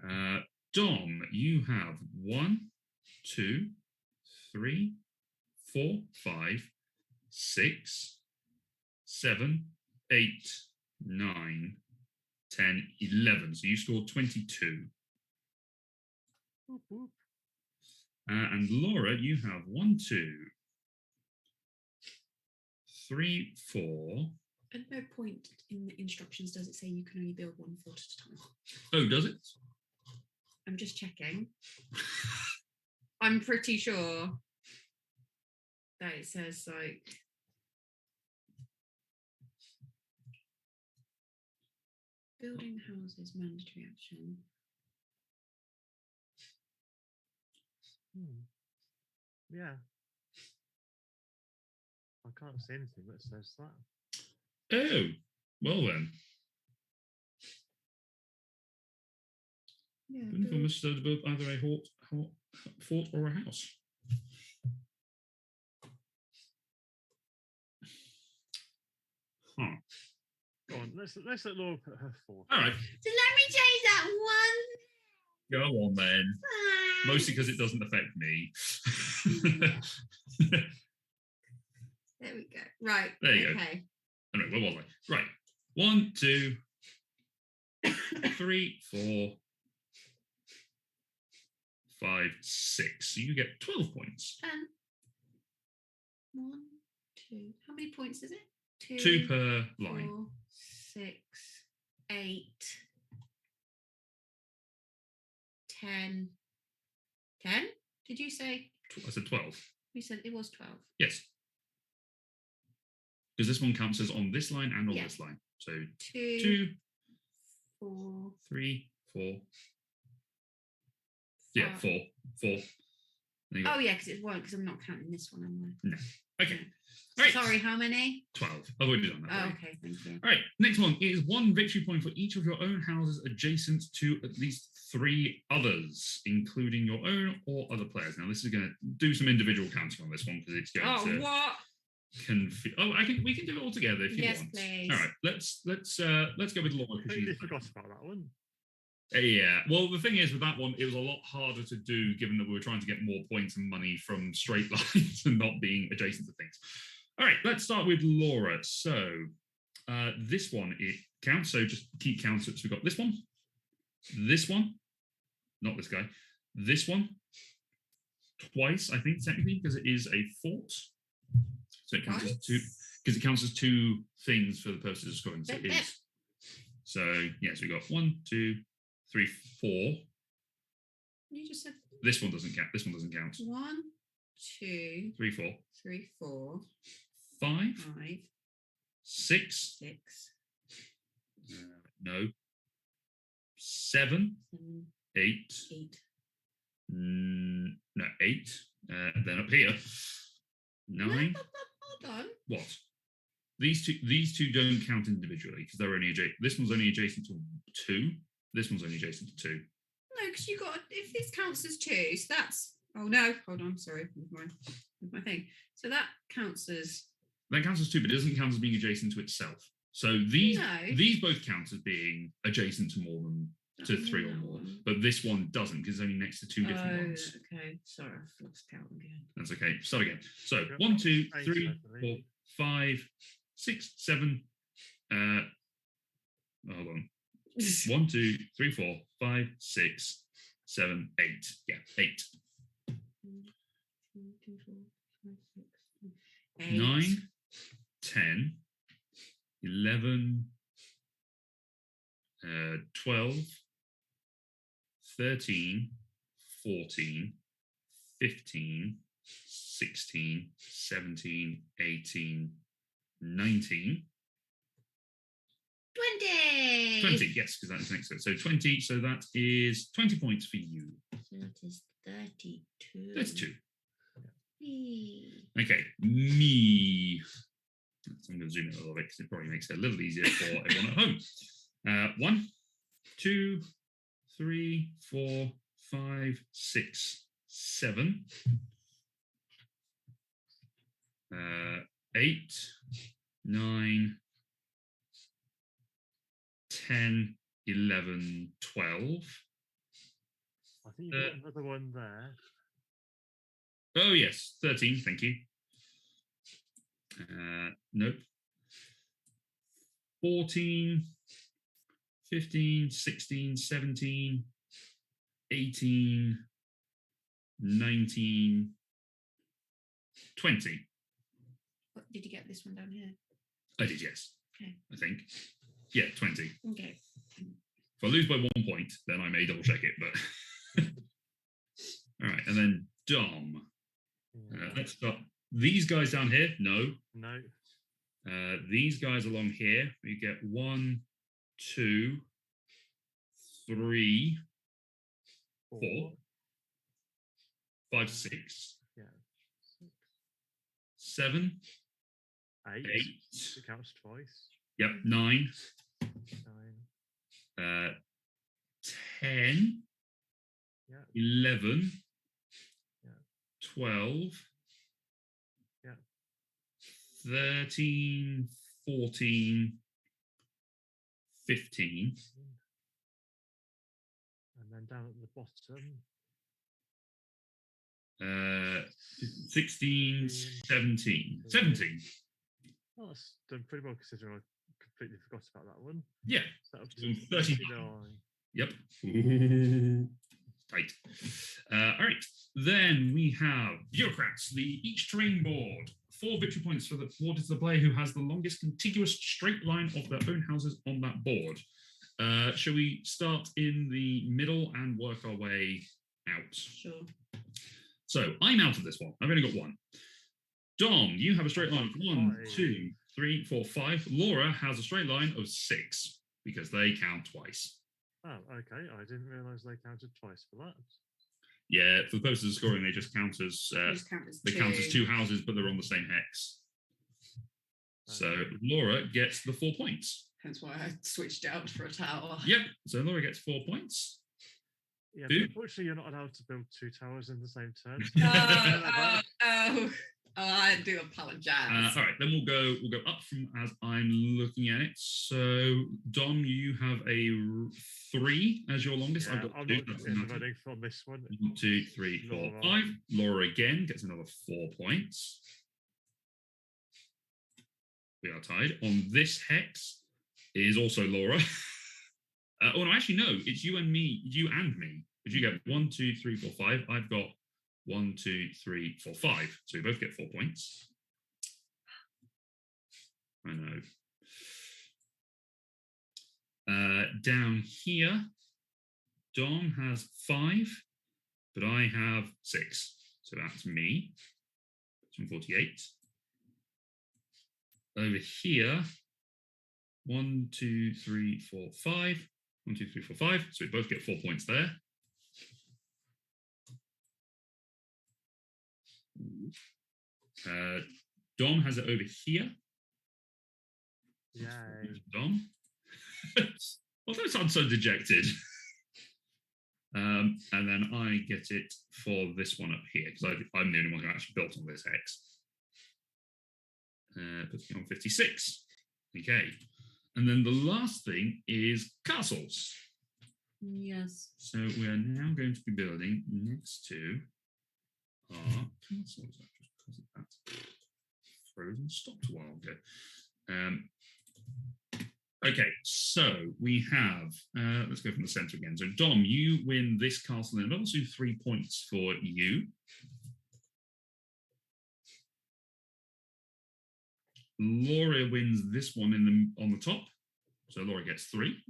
that. Dom, you have 1, 2, 3, 4, 5, 6, 7, 8, 9, 10, 11. So you scored 22. And Laura, you have 1, 2, 3, 4. At no point in the instructions does it say you can only build 1 fort at a time. Oh, does it? I'm just checking. I'm pretty sure that it says like building houses mandatory action. Yeah. I can't see anything that says that. Oh, well then. Yeah. Uniform must serve to build either a fort or a house. Huh. Go on, let's let Laura put her forth. All right. So let me change that one. Go on then. Mostly because it doesn't affect me. There we go. Right. There you go. Okay. I know, where was I? Right. 1, 2, 3, 4, 5, 6. So you get 12 points. 1, 2. How many points is it? 2 per line. 4, 6, 8, 10. 10? Did you say? I said 12. You said it was 12. Yes. Because this one counts as on this line and on Yeah. this line. So 2, 2, 4, 3, 4. Yeah, 5. 4. 4. Then you got- Oh, yeah, because it won't, because I'm not counting this one, am I? Okay. All right. Sorry, how many? 12. I've already done that. Oh, already. okay, thank you. All right, next one is 1 victory point for each of your own houses adjacent to at least 3 others, including your own or other players. Now, this is going to do some individual counting on this one because it's going Oh, to what? we can do it all together if you Yes, want. please. All right, let's go with Laura because Completely she's forgot about that one. yeah. Well, the thing is with that one, it was a lot harder to do given that we were trying to get more points and money from straight lines and not being adjacent to things. All right, let's start with Laura. So this one, it counts. So just keep counting. So we've got this one, not this guy, this one, twice, I think, technically, because it is a fort. So it counts as 2, because it counts as 2 things for the purposes of scoring. So it is. So, yes, we got 1, 2, 3, 4. You just said This one doesn't count. This one doesn't count. 1, 2, 3, 4, 3, 4, 5, 5, 6. 6, No. 7, 7, 8. 8. No, 8. Then up here, 9. Hold on. What? These two don't count individually because they're only adjacent. This one's only adjacent to 2. This one's only adjacent to 2. No, because you got, if this counts as 2, so that's, oh no, hold on, sorry, with my thing. So that counts as. That counts as 2, but it doesn't count as being adjacent to itself. So these No. these both count as being adjacent to more than to 3 or more. But this one doesn't because it's only next to 2 different ones. Okay, sorry, I've lost count again. That's okay. Start again. So Yep. 1, 2, 8, 3, I 4, believe. 5, 6, 7. Hold on. 1, 2, 3, 4, 5, 6, 7, 8. Yeah, 8. 8. 9, 10, 11, 12, 13, 14, 15, 16, 17, 18, 19. 20. 20, yes, because that's next to it. So 20, so that is 20 points for you. So that is 32. That's 2. Whee. Okay, me. I'm going to zoom in a little bit because it probably makes it a little easier for everyone at home. 1, 2, 3, 4, 5, 6, 7, 8, 9, 10, 11, 12. I think you've got another one there. Oh, yes, 13, thank you. Nope. 14, 15, 16, 17, 18, 19, 20. What, did you get this one down here? I did, yes. Okay. I think. Yeah, 20. Okay. If I lose by 1 point, then I may double check it, but. All right, and then Dom. Yeah. Let's start. These guys down here, no. No. These guys along here, we get 1, 2, 3, 4, 5, 6, Yeah. 6, 7, 8. 8. It counts twice. Yep, 9, 9. 10, Yeah. 11, Yeah. 12, Yeah. 13, 14, 15. And then down at the bottom. 16, 17. 17. Oh, that's done pretty well considering I completely forgot about that one. Yeah. So that would So be 39. 39. Yep. Tight. All right. Then we have bureaucrats. Each terrain board. 4 victory points for the awarded to the player who has the longest contiguous straight line of their own houses on that board. Shall we start in the middle and work our way out? Sure. So I'm out of this one. I've only got one. Dom, you have a straight line of 1, 2, 3, 4, 5. Laura has a straight line of 6 because they count twice. Oh, okay. I didn't realise they counted twice for that. Yeah, for the purposes of scoring, they just count as they count as 2 houses, but they're on the same hex. So Laura gets the 4 points. That's why I switched out for a tower. Yep. So Laura gets 4 points. Yeah, Boo. but unfortunately, you're not allowed to build 2 towers in the same turn. I do apologise. All right, then we'll go up from as I'm looking at it. So Dom, you have a 3 as your longest. Yeah, I've got I'm 2. not That's another. voting for this one. 1, 2, 3, 4, Laura. 5. Laura again gets another 4 points. We are tied. On this hex is also Laura. Oh no, actually no, it's you and me. You and me. But you get 1, 2, 3, 4, 5. I've got 1, 2, 3, 4, 5. So we both get 4 points. I know. Down here, Dom has 5, but I have 6. So that's me. That's 48. Over here, 1, 2, 3, 4, 5. 1, 2, 3, 4, 5. So we both get 4 points there. Dom has it over here. Yay. Dom. Well, don't sound so dejected. And then I get it for this one up here, because I'm the only one who actually built on this hex. Puts me on 56. Okay. And then the last thing is castles. Yes. So we are now going to be building next to our castles. Because that frozen stopped a while ago. Okay, so we have, let's go from the center again. So Dom, you win this castle and also 3 points for you. Laura wins this one on the top. So Laura gets 3.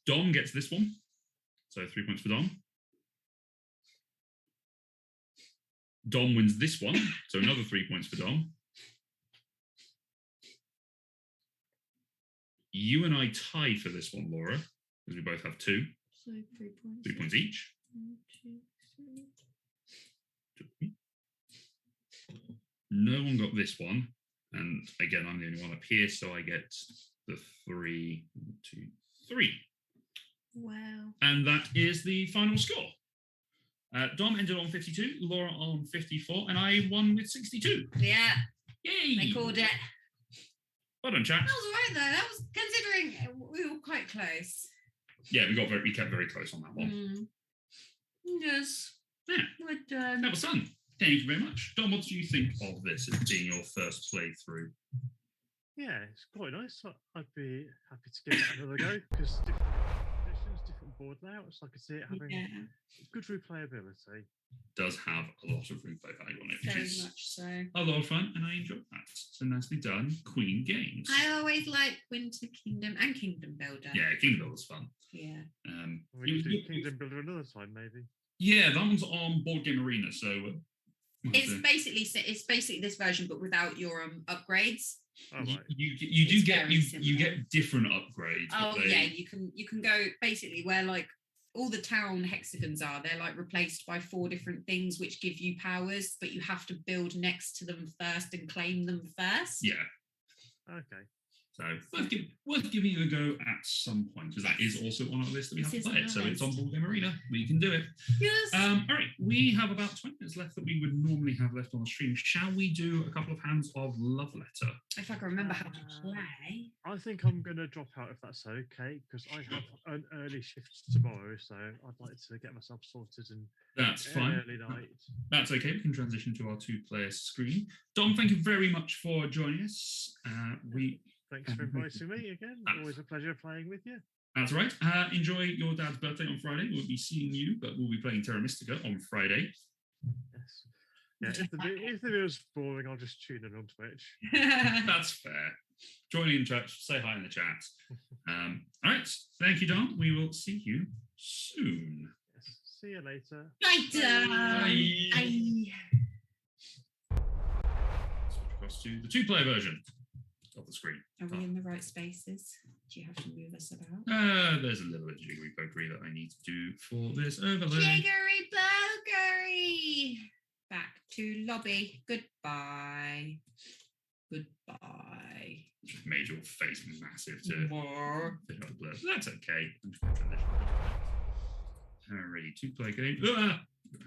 Dom gets this one. So 3 points for Dom. Dom wins this one. So another 3 points for Dom. You and I tie for this one, Laura, because we both have 2. So 3 points. 3 points each. 1, 2, 3. No one got this one. And again, I'm the only one up here, so I get the 3, 1, 2, 3. Wow. And that is the final score. Dom ended on 52, Laura on 54, and I won with 62. Yeah. Yay! I called it. Well done, chat. That was all right though. That was considering we were quite close. Yeah, we kept very close on that one. Yes. Yeah. Well done. That was fun. Thank you very much. Dom, what do you think of this as being your first playthrough? Yeah, it's quite nice. I'd be happy to give it another go because different conditions, different board layouts. I could see it having good replayability. Does have a lot of replay value on it, which Very is much so. a lot of fun, and I enjoyed that. So nicely done, Queen Games. I always like Winter Kingdom and Kingdom Builder. Yeah, Kingdom Builder's fun. Yeah. We could do Kingdom Builder another time, maybe. Yeah, that one's on Board Game Arena, so It's basically this version, but without your upgrades. Oh, right. You get different upgrades. Oh yeah, you can go basically where like all the town hexagons are. They're like replaced by 4 different things which give you powers, but you have to build next to them first and claim them first. Yeah. Okay. So worth giving it a go at some point, because that is also on our list that we have to play it. So it's on Board Game Arena. We can do it. Yes. All right, we have about 20 minutes left that we would normally have left on the stream. Shall we do a couple of hands of Love Letter? If I can remember how to play. I think I'm going to drop out if that's okay, because I have an early shift tomorrow, so I'd like to get myself sorted and that's fine. Early night. That's okay. We can transition to our 2-player screen. Dom, thank you very much for joining us. Thanks for inviting me again. Always a pleasure playing with you. That's right. Enjoy your dad's birthday on Friday. We'll be seeing you, but we'll be playing Terra Mystica on Friday. Yes. Yeah, if the video's boring, I'll just tune in on Twitch. That's fair. Join in chat, say hi in the chat. All right. Thank you, Dom. We will see you soon. Yes. See you later. Later. Bye. Switch across to the 2-player version of the screen. Are we in the right spaces? Do you have to move us about? There's a little bit of jiggery pokery that I need to do for this overlay. Jiggery pokery. Back to lobby. Goodbye. Goodbye. Just made your face massive to More. fit out the blur. That's okay. I'm just going to transition. Alrighty, 2-player game.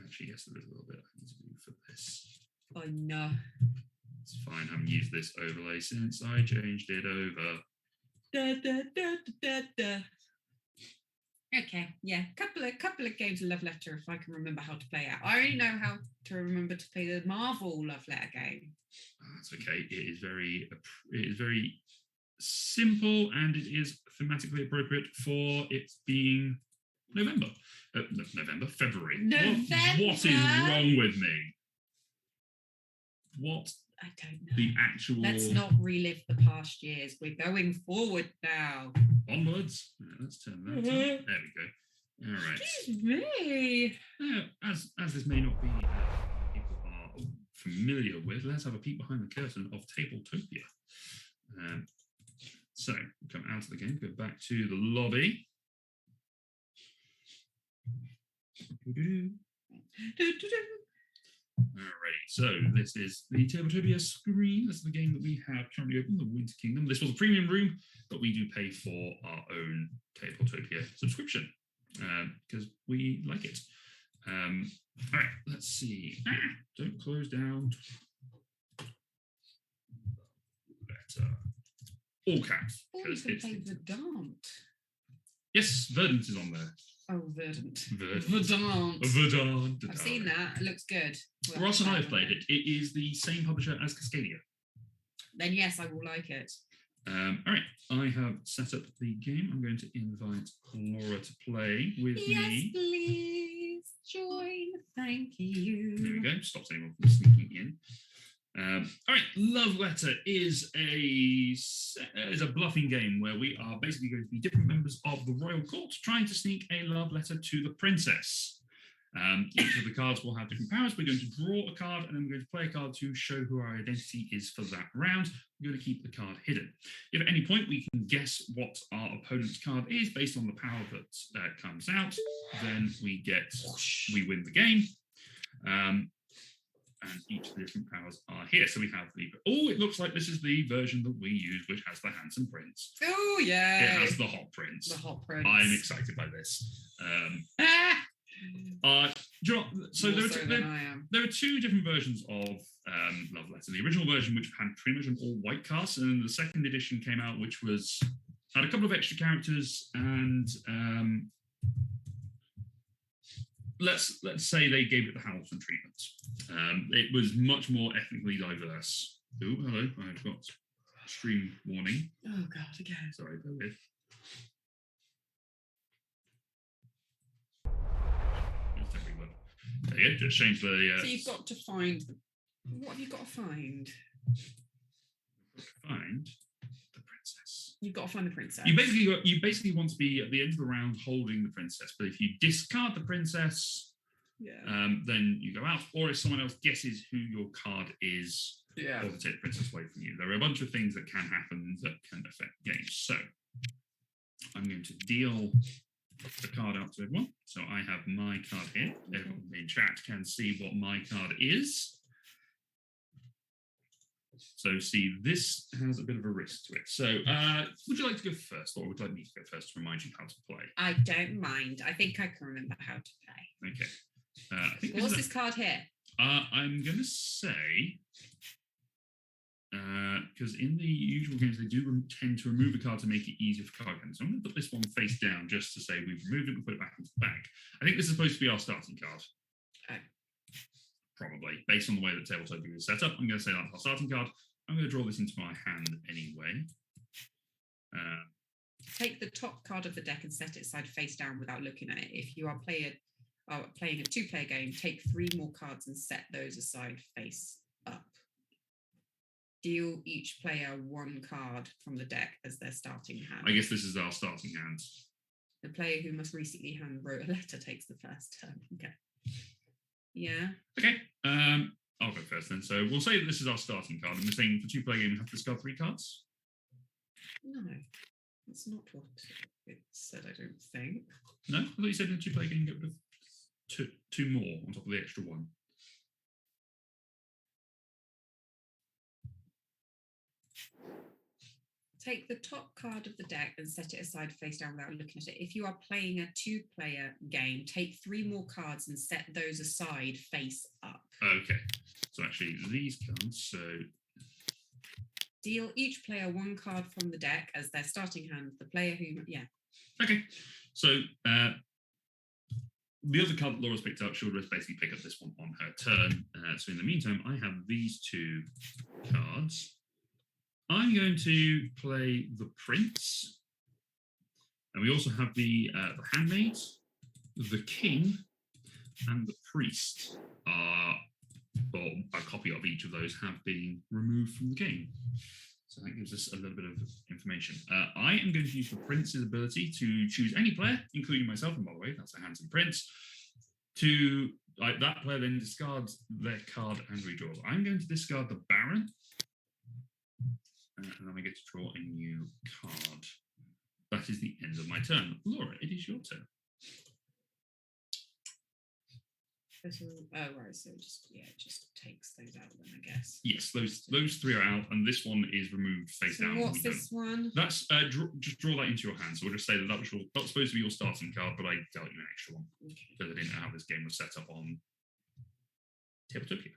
Actually, yes, there is a little bit I need to do for this. Oh no. It's fine. I haven't used this overlay since I changed it over. Da, da, da, da, da. Okay, yeah, couple of games of Love Letter if I can remember how to play it. I only know how to remember to play the Marvel Love Letter game. That's okay. It is very simple and it is thematically appropriate for it being February. November. What is wrong with me? What? I don't know. The actual. Let's not relive the past years. We're going forward now. Onwards. Yeah, let's turn that on. There we go. All right. Excuse me. As this may not be people are familiar with, let's have a peek behind the curtain of Tabletopia. So come out of the game, go back to the lobby. Alright, so this is the Tabletopia screen. This is the game that we have currently open, the Winter Kingdom. This was a premium room, but we do pay for our own Tabletopia subscription because we like it. All right, let's see. Don't close down. Better. All caps. Oh, you because can it's play Verdant. Yes, Verdant is on there. Oh, Verdant. Verdant. Verdant. I've seen that. It looks good. We'll Ross and I have have to played it. It is the same publisher as Cascadia. Then yes, I will like it. All right, I have set up the game. I'm going to invite Laura to play with me. Yes, please join. Thank you. There we go. Stops anyone from sneaking in. All right, Love Letter is a bluffing game where we are basically going to be different members of the royal court trying to sneak a love letter to the princess. Each of the cards will have different powers. We're going to draw a card and then we're going to play a card to show who our identity is for that round. We're going to keep the card hidden. If at any point we can guess what our opponent's card is based on the power that comes out, then we win the game. And each of the different powers are here. So we have it looks like this is the version that we use, which has the handsome prince. Oh, yeah. It has the hot prince. The hot prince. I'm excited by this. Do you know, so there are two different versions of Love Letter. The original version, which had pretty much an all-white cast, and then the second edition came out, which had a couple of extra characters, and let's say they gave it the Hamilton treatment. It was much more ethnically diverse. Oh, hello! I've got stream warning. Oh God, again. Sorry, bear with. There you go, just change the. So you've got to find. What have you got to find? Find the princess. You've got to find the princess. You basically want to be at the end of the round holding the princess. But if you discard the princess, then you go out. Or if someone else guesses who your card is, or to take the princess away from you. There are a bunch of things that can happen that can affect games. So I'm going to deal the card out to everyone. So I have my card here. Everyone in chat can see what my card is. So see, this has a bit of a risk to it. So would you like to go first, or would you like me to go first to remind you how to play? I don't mind. I think I can remember how to play. Okay. I think What's this card here? I'm going to say, because in the usual games, they do tend to remove a card to make it easier for card games. So I'm going to put this one face down just to say we've removed it and put it back into the bag. I think this is supposed to be our starting card. Okay. Probably, based on the way that Tabletopia is set up. I'm going to say that's our starting card. I'm going to draw this into my hand anyway. Take the top card of the deck and set it side face down without looking at it. If you are playing a two-player game, take 3 more cards and set those aside face up. Deal each player 1 card from the deck as their starting hand. I guess this is our starting hand. The player who most recently hand wrote a letter takes the first turn. Okay. Yeah. Okay. I'll go first then. So we'll say that this is our starting card, and we're saying for 2-player game, we have to discard 3 cards. No, that's not what it said, I don't think. No? I thought you said in a 2-player game, get rid of two more on top of the extra 1. Take the top card of the deck and set it aside face down without looking at it. If you are playing a 2-player game, take 3 more cards and set those aside face up. Okay. So actually, these cards, so... Deal each player 1 card from the deck as their starting hand. The player who... Yeah. Okay. So the other card that Laura's picked up, she'll just basically pick up this one on her turn. So in the meantime, I have these 2 cards. I'm going to play the Prince, and we also have the Handmaid, the King, and the Priest. Or a copy of each of those have been removed from the game. So that gives us a little bit of information. I am going to use the Prince's ability to choose any player, including myself, and by the way, that's a handsome Prince, to that player then discards their card and redraws. I'm going to discard the Baron. And then I get to draw a new card. That is the end of my turn. Laura, it is your turn. Right. So it just takes those out then, I guess. Yes, those 3 are out, and this one is removed face So down. what's this one? That's just draw that into your hand. So we'll just say that was not supposed to be your starting card, but I dealt you an extra one because I didn't know how this game was set up on Tabletopia.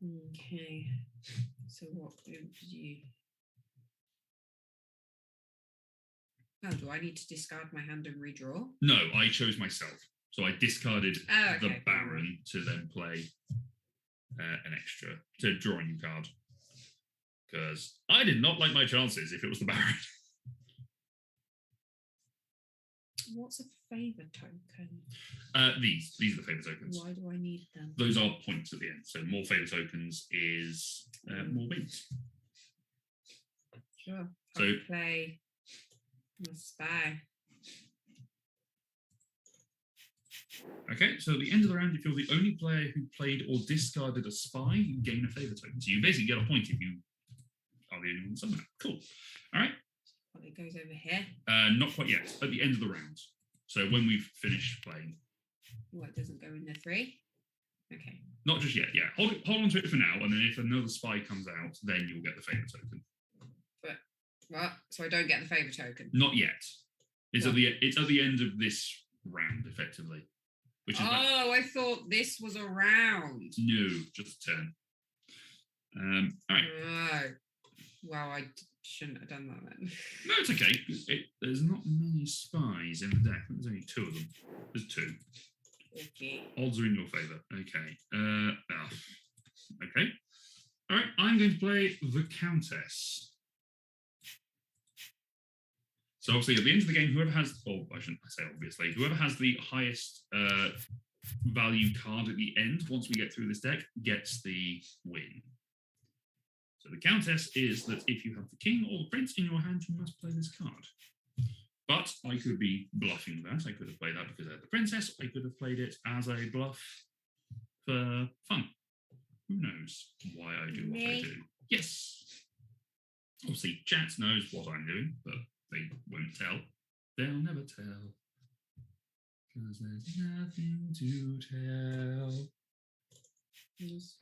Okay. So what did you... Oh, do I need to discard my hand and redraw? No, I chose myself. So I discarded okay. the Baron to then play an extra, to draw a new card. Because I did not like my chances if it was the Baron. What's a favour token? These are the favour tokens. Why do I need them? Those are points at the end. So more favour tokens is more wins. Sure. So I'll play my spy. Okay, so at the end of the round, if you're the only player who played or discarded a spy, you gain a favour token. So you basically get a point if you are the only one somewhere. Cool. All right. Well, it goes over here. Not quite yet. At the end of the round. So when we've finished playing. Well, it doesn't go in the 3. Okay. Not just yet. Yeah. Hold on to it for now, and then if another spy comes out, then you'll get the favour token. But what? So I don't get the favour token. Not yet. It's What? It's at the end of this round, effectively. Which is I thought this was a round. No, just a turn. All right. Oh. Well, I shouldn't have done that then. No, it's okay. There's not many spies in the deck. There's only 2 of them. There's 2. Okay. Odds are in your favour. Okay. Okay. All right. I'm going to play the Countess. So obviously at the end of the game, whoever has, or I shouldn't say obviously, whoever has the highest value card at the end, once we get through this deck, gets the win. So the Countess is that if you have the King or the Prince in your hand, you must play this card. But I could be bluffing that. I could have played that because I had the Princess. I could have played it as a bluff for fun. Who knows why I do what I do? Yes. Obviously, chat knows what I'm doing, but they won't tell. They'll never tell. Because there's nothing to tell. Yes.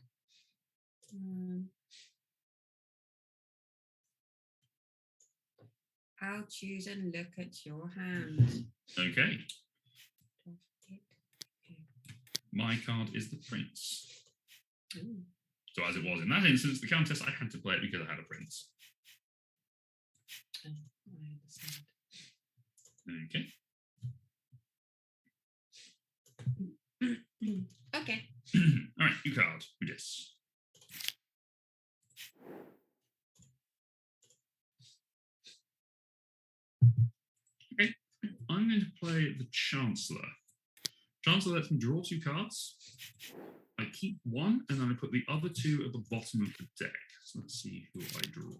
I'll choose and look at your hand. Okay. My card is the Prince. Ooh. So as it was in that instance, the Countess, I had to play it because I had a Prince. I understand. Okay. Okay. All right, new card. Who dis? Okay, I'm going to play the Chancellor. Chancellor lets me draw 2 cards. I keep one, and then I put the other two at the bottom of the deck. So let's see who I draw.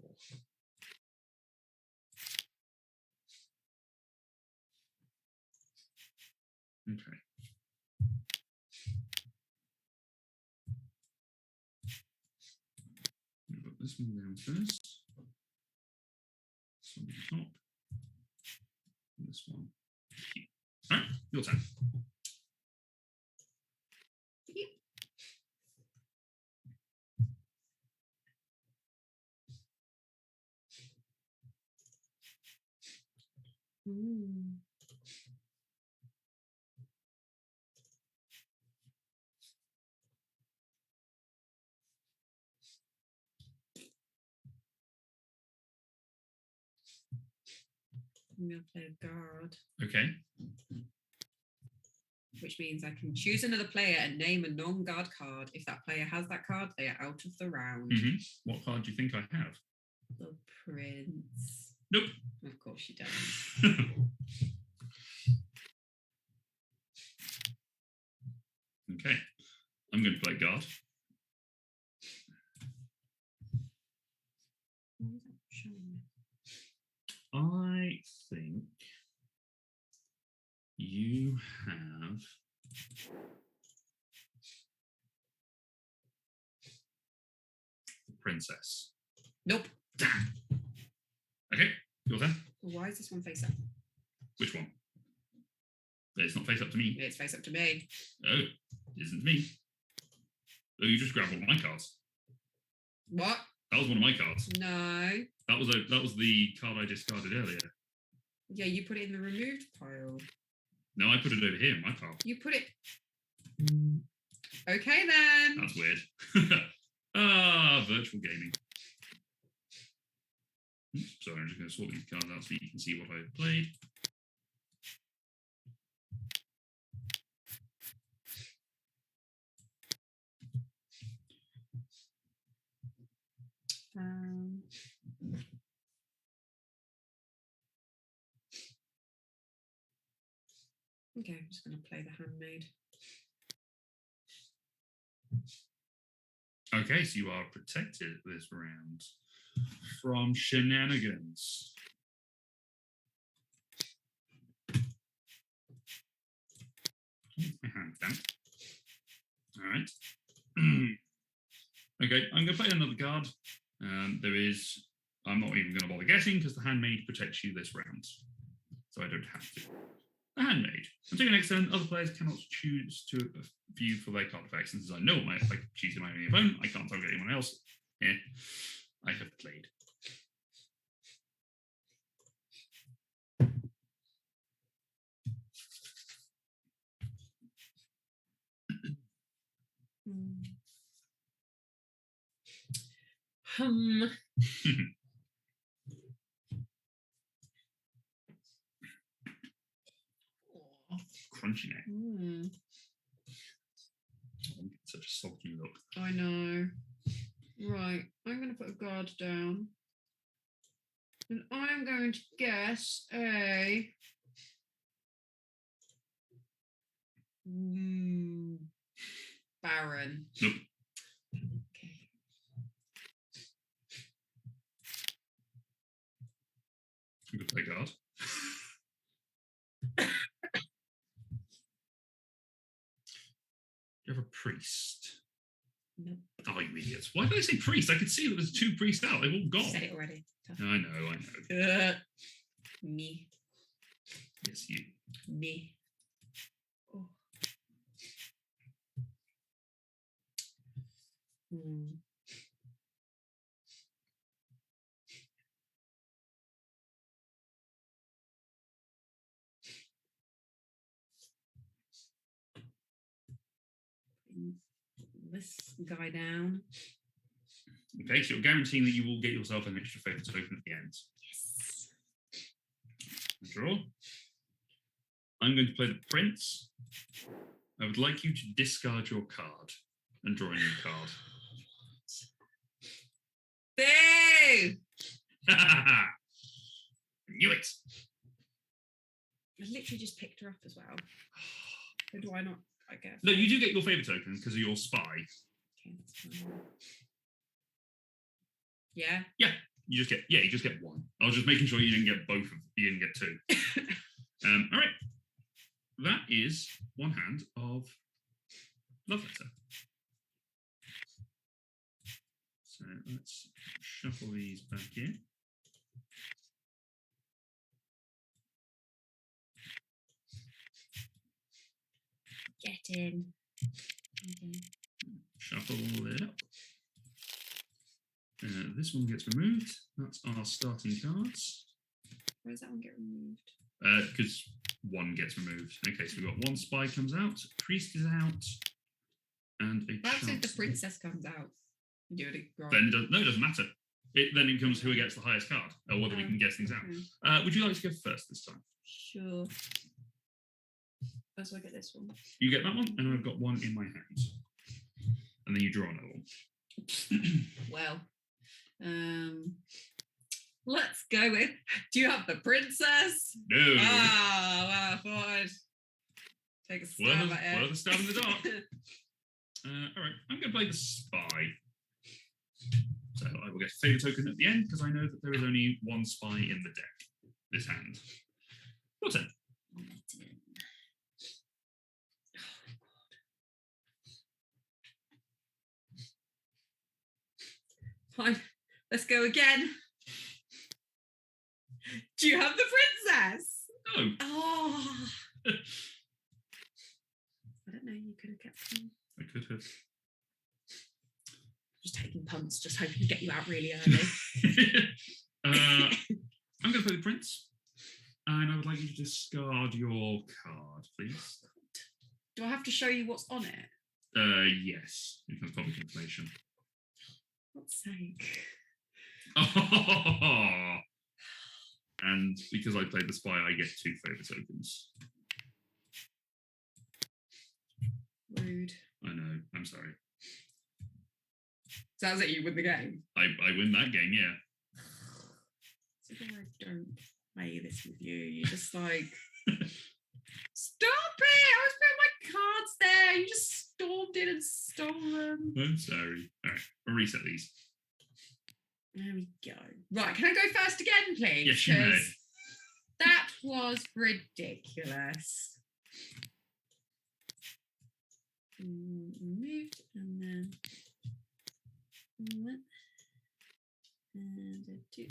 Okay. I'll put this one down first. This one on top. And this one. All right, your turn. Mm. I'm going to play a guard, Okay. which means I can choose another player and name a non-guard card. If that player has that card, they are out of the round. What card do you think I have? The Prince. Nope. Of course you don't. Okay. I'm going to play guard. Why is that showing? I think you have the princess. Nope. Damn. Okay, your turn. Why is this one face up? Which one? It's not face up to me. It's face up to me. Oh, it isn't me. Oh, you just grabbed one of my cards. What? That was one of my cards. No. That was the card I discarded earlier. Yeah, you put it in the removed pile. No, I put it over here in my pile. You put it. Okay then. That's weird. Virtual gaming. Oops, sorry, I'm just going to sort these cards out so you can see what I played. Okay, I'm just going to play the handmaid. Okay, so you are protected this round from shenanigans. My hand's down. All right. Okay, I'm going to play another card. I'm not even going to bother guessing because the handmaid protects you this round. So I don't have to. The handmaid. Until your next turn, other players cannot choose to view for their card effects. And since I know what I choose my own opponent, I can't target anyone else. Yeah, I have played. Crunchy neck. Such a sulky look. I know. Right, I'm going to put a guard down. And I'm going to guess a... Baron. Nope. Okay. I'm going to play guard. You have a priest. Nope. Oh, you idiots. Why did I say priest? I could see that there's 2 priests out. They've all gone. You said it already. I know. Me. Yes, you. Me. Oh. This guy down. Okay, so you're guaranteeing that you will get yourself an extra favour to open at the end. Yes. Draw. I'm going to play the prince. I would like you to discard your card and draw a new card. Boo! Knew it. I literally just picked her up as well. How do I not? I get. No, you do get your favour token because of your spy. Okay, that's fine. Yeah. You just get one. I was just making sure you didn't get both of you didn't get two. All right. That is one hand of love letter. So let's shuffle these back in. Get in. Okay. Shuffle it up. This one gets removed. That's our starting cards. Where does that one get removed? Because one gets removed. Okay, so we've got one spy comes out, priest is out, and a Perhaps if the chancellor. princess comes out, you do it wrong. Then it doesn't matter. Then it becomes who gets the highest card, or whether we can guess things Okay. out. Would you like to go first this time? Sure. First, I get this one. You get that one, and I've got one in my hand. And then you draw another one. Well, let's go with. Do you have the princess? No. Well, I thought I'd take a stab at it. Worth a stab in the dark. All right, I'm going to play the spy. So I will get a favour token at the end because I know that there is only one spy in the deck. This hand. What's it? Fine. Let's go again. Do you have the princess? No. Oh. I don't know. You could have kept them. I could have. Just taking punts, just hoping to get you out really early. I'm going to play the prince. And I would like you to discard your card, please. Do I have to show you what's on it? Yes. You can public information. God's sake. And because I played the spy, I get 2 favour tokens. Rude. I know. I'm sorry. Sounds like you win the game. I win that game, yeah. So I don't play this with you. You're just like, stop it! I was putting my cards there. You just stormed in and stole them. I'm sorry. All right, I'll reset these. There we go. Right, can I go first again, please? Yes, you may. 'Cause that was ridiculous. Moved and then one and a 2.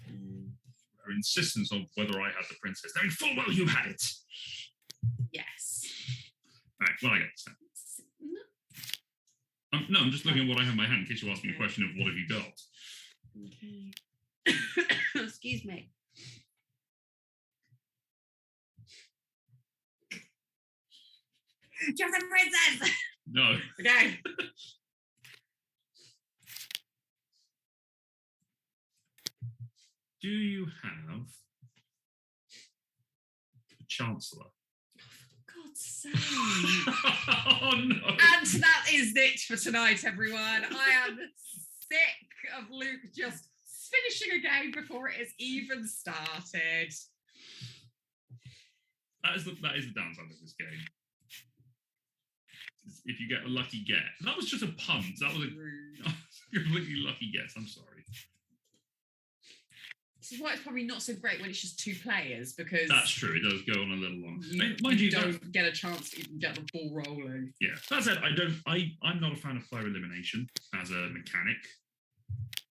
And Her insistence on whether I had the princess, knowing full well you had it. yes. All right, well, I get this now. No, I'm just looking at what I have in my hand in case you ask me a question of what have you got. Okay. Excuse me. Do you have the princess? No. Okay. Do you have a chancellor? For God's sake. Oh no. And that is it for tonight, everyone. I am sick of Luke just finishing a game before it has even started. That is the downside of this game. If you get a lucky get. That was just a punt. That was a completely lucky guess. I'm sorry. This is why it's probably not so great when it's just 2 players, because That's true. It does go on a little long. you don't get a chance to even get the ball rolling. Yeah. That said, I'm not a fan of player elimination as a mechanic,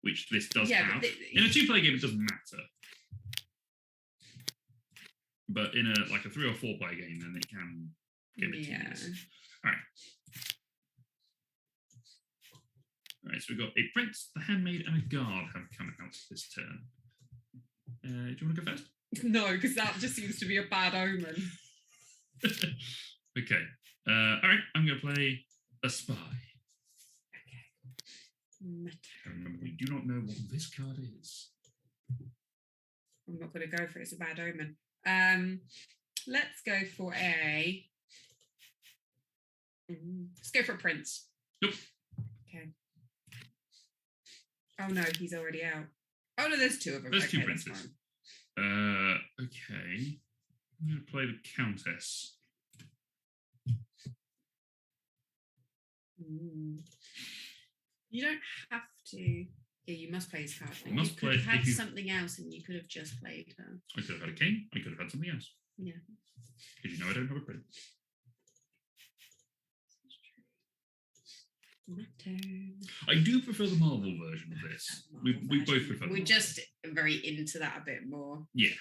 which this does have. In a 2-player game, it doesn't matter. But in a 3 or 4-player game, then it can get a bit tedious. All right, so we've got a prince, the handmaid, and a guard have come out this turn. Do you want to go first? No, because that just seems to be a bad omen. Okay. All right, I'm going to play a spy. Okay. Remember, we do not know what this card is. I'm not going to go for it. It's a bad omen. Let's go for a... Let's go for a prince. Nope. Okay. Oh no, he's already out. Oh no, there's 2 of them. There's okay, 2 princes. Okay. I'm going to play the countess. You don't have to. Yeah, you must play his card. You must could play- have had if you- something else, and you could have just played her. I could have had a king. I could have had something else. Yeah. Because you know I don't have a prince. My turn. I do prefer the Marvel version of this. We both prefer. the We're Marvel. just very into that a bit more. We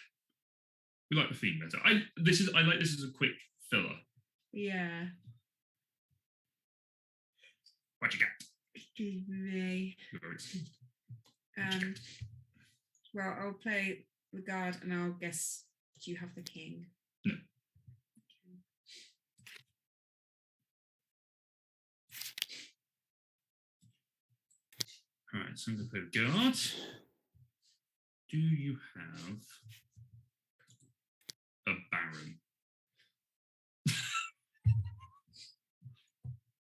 like the theme better. I like this as a quick filler. Yeah. What you got? Excuse me. You're very excused. What you got? Well, I'll play the guard, and I'll guess. Do you have the king? No. Okay. All right, so I'm going to play the guard. Do you have a baron?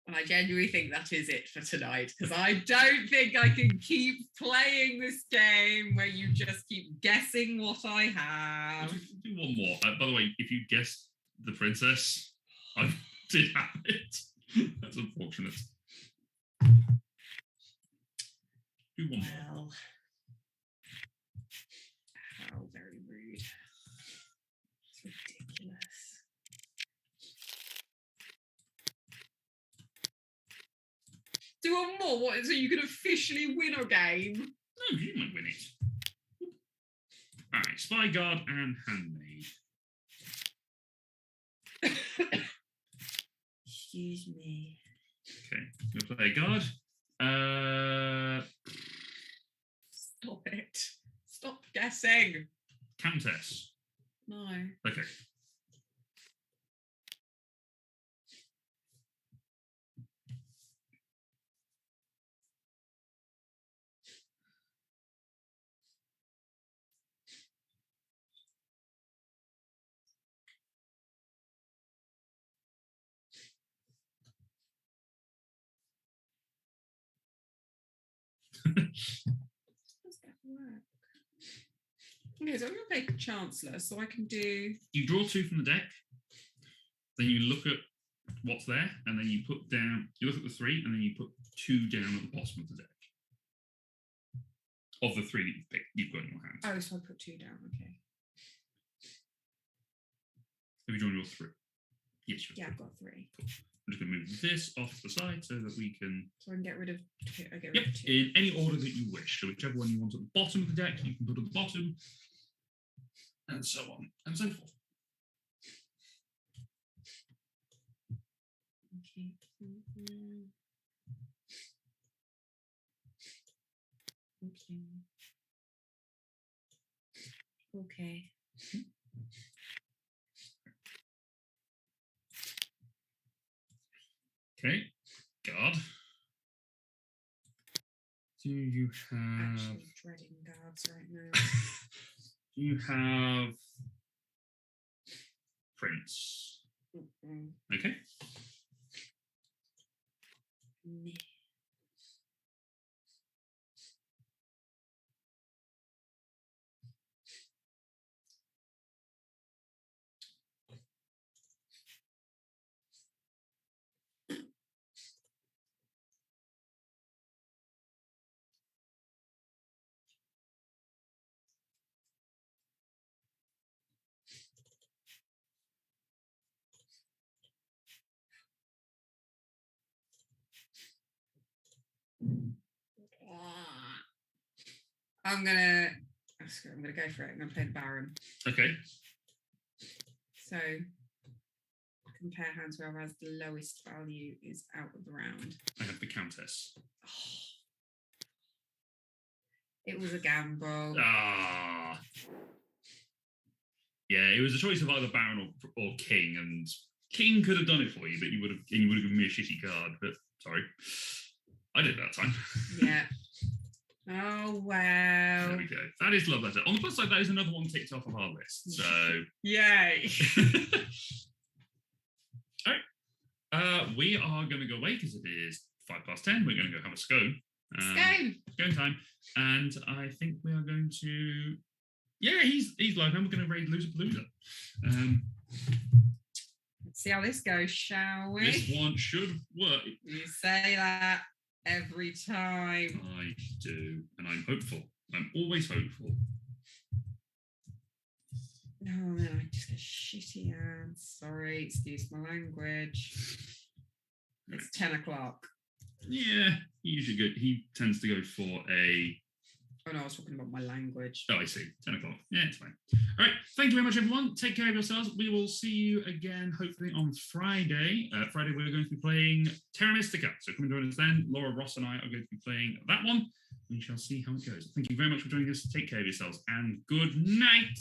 And I genuinely think that is it for tonight, because I don't think I can keep playing this game where you just keep guessing what I have. Do one more. By the way, if you guessed the princess, I did have it. That's unfortunate. Do one more. Well, how very rude. It's ridiculous. Do one more? What? So you can officially win a game? No, you might win it. All right, spy guard and handmaid. Excuse me. Okay, you'll play a guard. Stop it. Stop guessing. Countess. No. Okay. Does that work? Okay, so I'm going to play Chancellor, so I can do. You draw two from the deck, then you look at what's there, and then you put down, you look at the three, and then you put two down at the bottom of the deck. Of the three that you've picked, you've got in your hand. Oh, so I put two down. Okay. Have you drawn your three? Yes, you've Yeah, I've got three. I'm just going to move this off to the side so that we can. So I can get rid of two. I get rid Yep, of two. in any order that you wish. So whichever one you want at the bottom of the deck, you can put at the bottom, and so on and so forth. Okay. Okay. Okay. Okay, guard. Do you have? Actually dreading guards right now. Do you have prince? Mm-mm. Okay. Meh. I'm gonna go for it. I'm gonna play the Baron. Okay. So compare hands, whereas the lowest value is out of the round. I have the countess. It was a gamble. Ah. Yeah, it was a choice of either baron or king, and king could have done it for you, but you would have given me a shitty card. But sorry, I did that time. Yeah. Oh wow. There we go. That is love letter. On the plus side, that is another one ticked off of our list. So Yay. all right. We are going to go away because it is 10:05. We're going to go have a scone. Scone time. And I think we are going to. Yeah, he's live, and we're going to raid Loser Palooza. see how this goes, shall we? This one should work. You say that every time. I do, and I'm hopeful. I'm always hopeful. No, man, I just get shitty ads. Sorry, excuse my language. It's 10 o'clock. Yeah, he tends to go for a... Oh no, I was talking about my language. Oh, I see. 10 o'clock. Yeah, it's fine. All right. Thank you very much, everyone. Take care of yourselves. We will see you again, hopefully, on Friday. Friday, we're going to be playing Terra Mystica. So come and join us then. Laura, Ross, and I are going to be playing that one. We shall see how it goes. Thank you very much for joining us. Take care of yourselves, and good night.